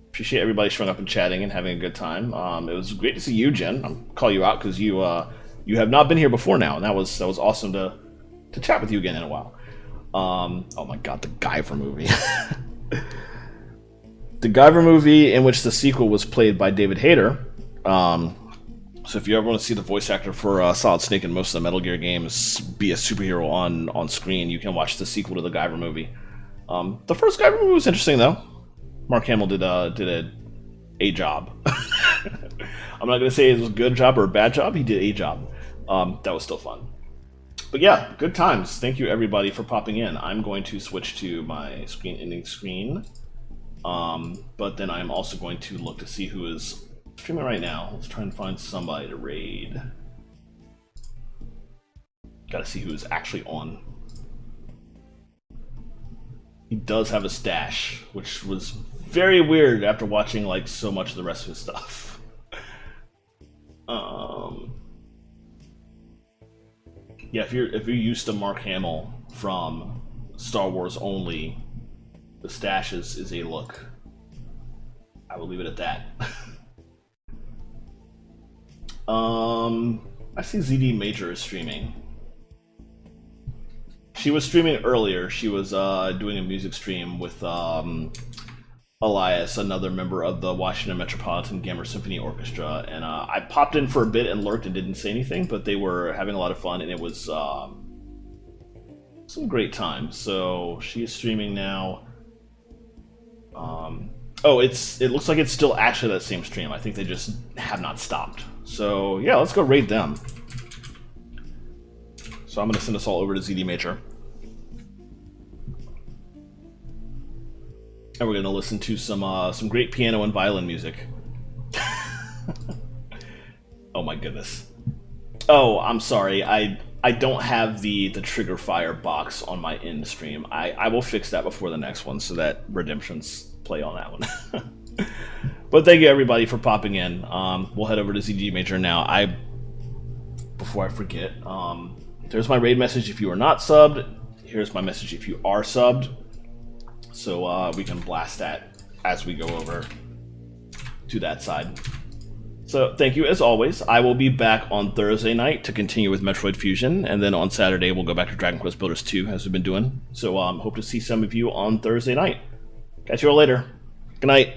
Appreciate everybody showing up and chatting and having a good time. It was great to see you, Jen. I'll call you out because you have not been here before now, and that was awesome to chat with you again in a while. Oh my god, the Guyver movie. The Guyver movie, in which the sequel was played by David Hayter. So if you ever want to see the voice actor for Solid Snake in most of the Metal Gear games be a superhero on screen, you can watch the sequel to the Guyver movie. The first Guyver movie was interesting, though. Mark Hamill did a job. I'm not going to say it was a good job or a bad job. He did a job. That was still fun. But yeah, good times. Thank you, everybody, for popping in. I'm going to switch to my screen ending screen. But then I'm also going to look to see who is streaming right now. Let's try and find somebody to raid. Gotta see who is actually on. He does have a stash, which was very weird after watching like so much of the rest of his stuff. Yeah, if you're used to Mark Hamill from Star Wars only, the stash is a look. I will leave it at that. I see ZD Major is streaming. She was streaming earlier. She was doing a music stream with Elias, another member of the Washington Metropolitan Gamma Symphony Orchestra, and I popped in for a bit and lurked and didn't say anything, but they were having a lot of fun, and it was some great time. So she is streaming now. Oh, it looks like it's still actually that same stream. I think they just have not stopped. So yeah, let's go raid them. So I'm going to send us all over to ZD Major. And we're going to listen to some great piano and violin music. Oh my goodness. Oh, I'm sorry. I don't have the trigger fire box on my end stream. I will fix that before the next one so that Redemption's play on that one. But thank you everybody for popping in. We'll head over to ZD Major now. Before I forget, there's my raid message if you are not subbed. Here's my message if you are subbed. So we can blast that as we go over to that side. So thank you as always. I will be back on Thursday night to continue with Metroid Fusion, and then on Saturday we'll go back to Dragon Quest Builders 2 as we've been doing. So hope to see some of you on Thursday night. Catch you all later. Good night.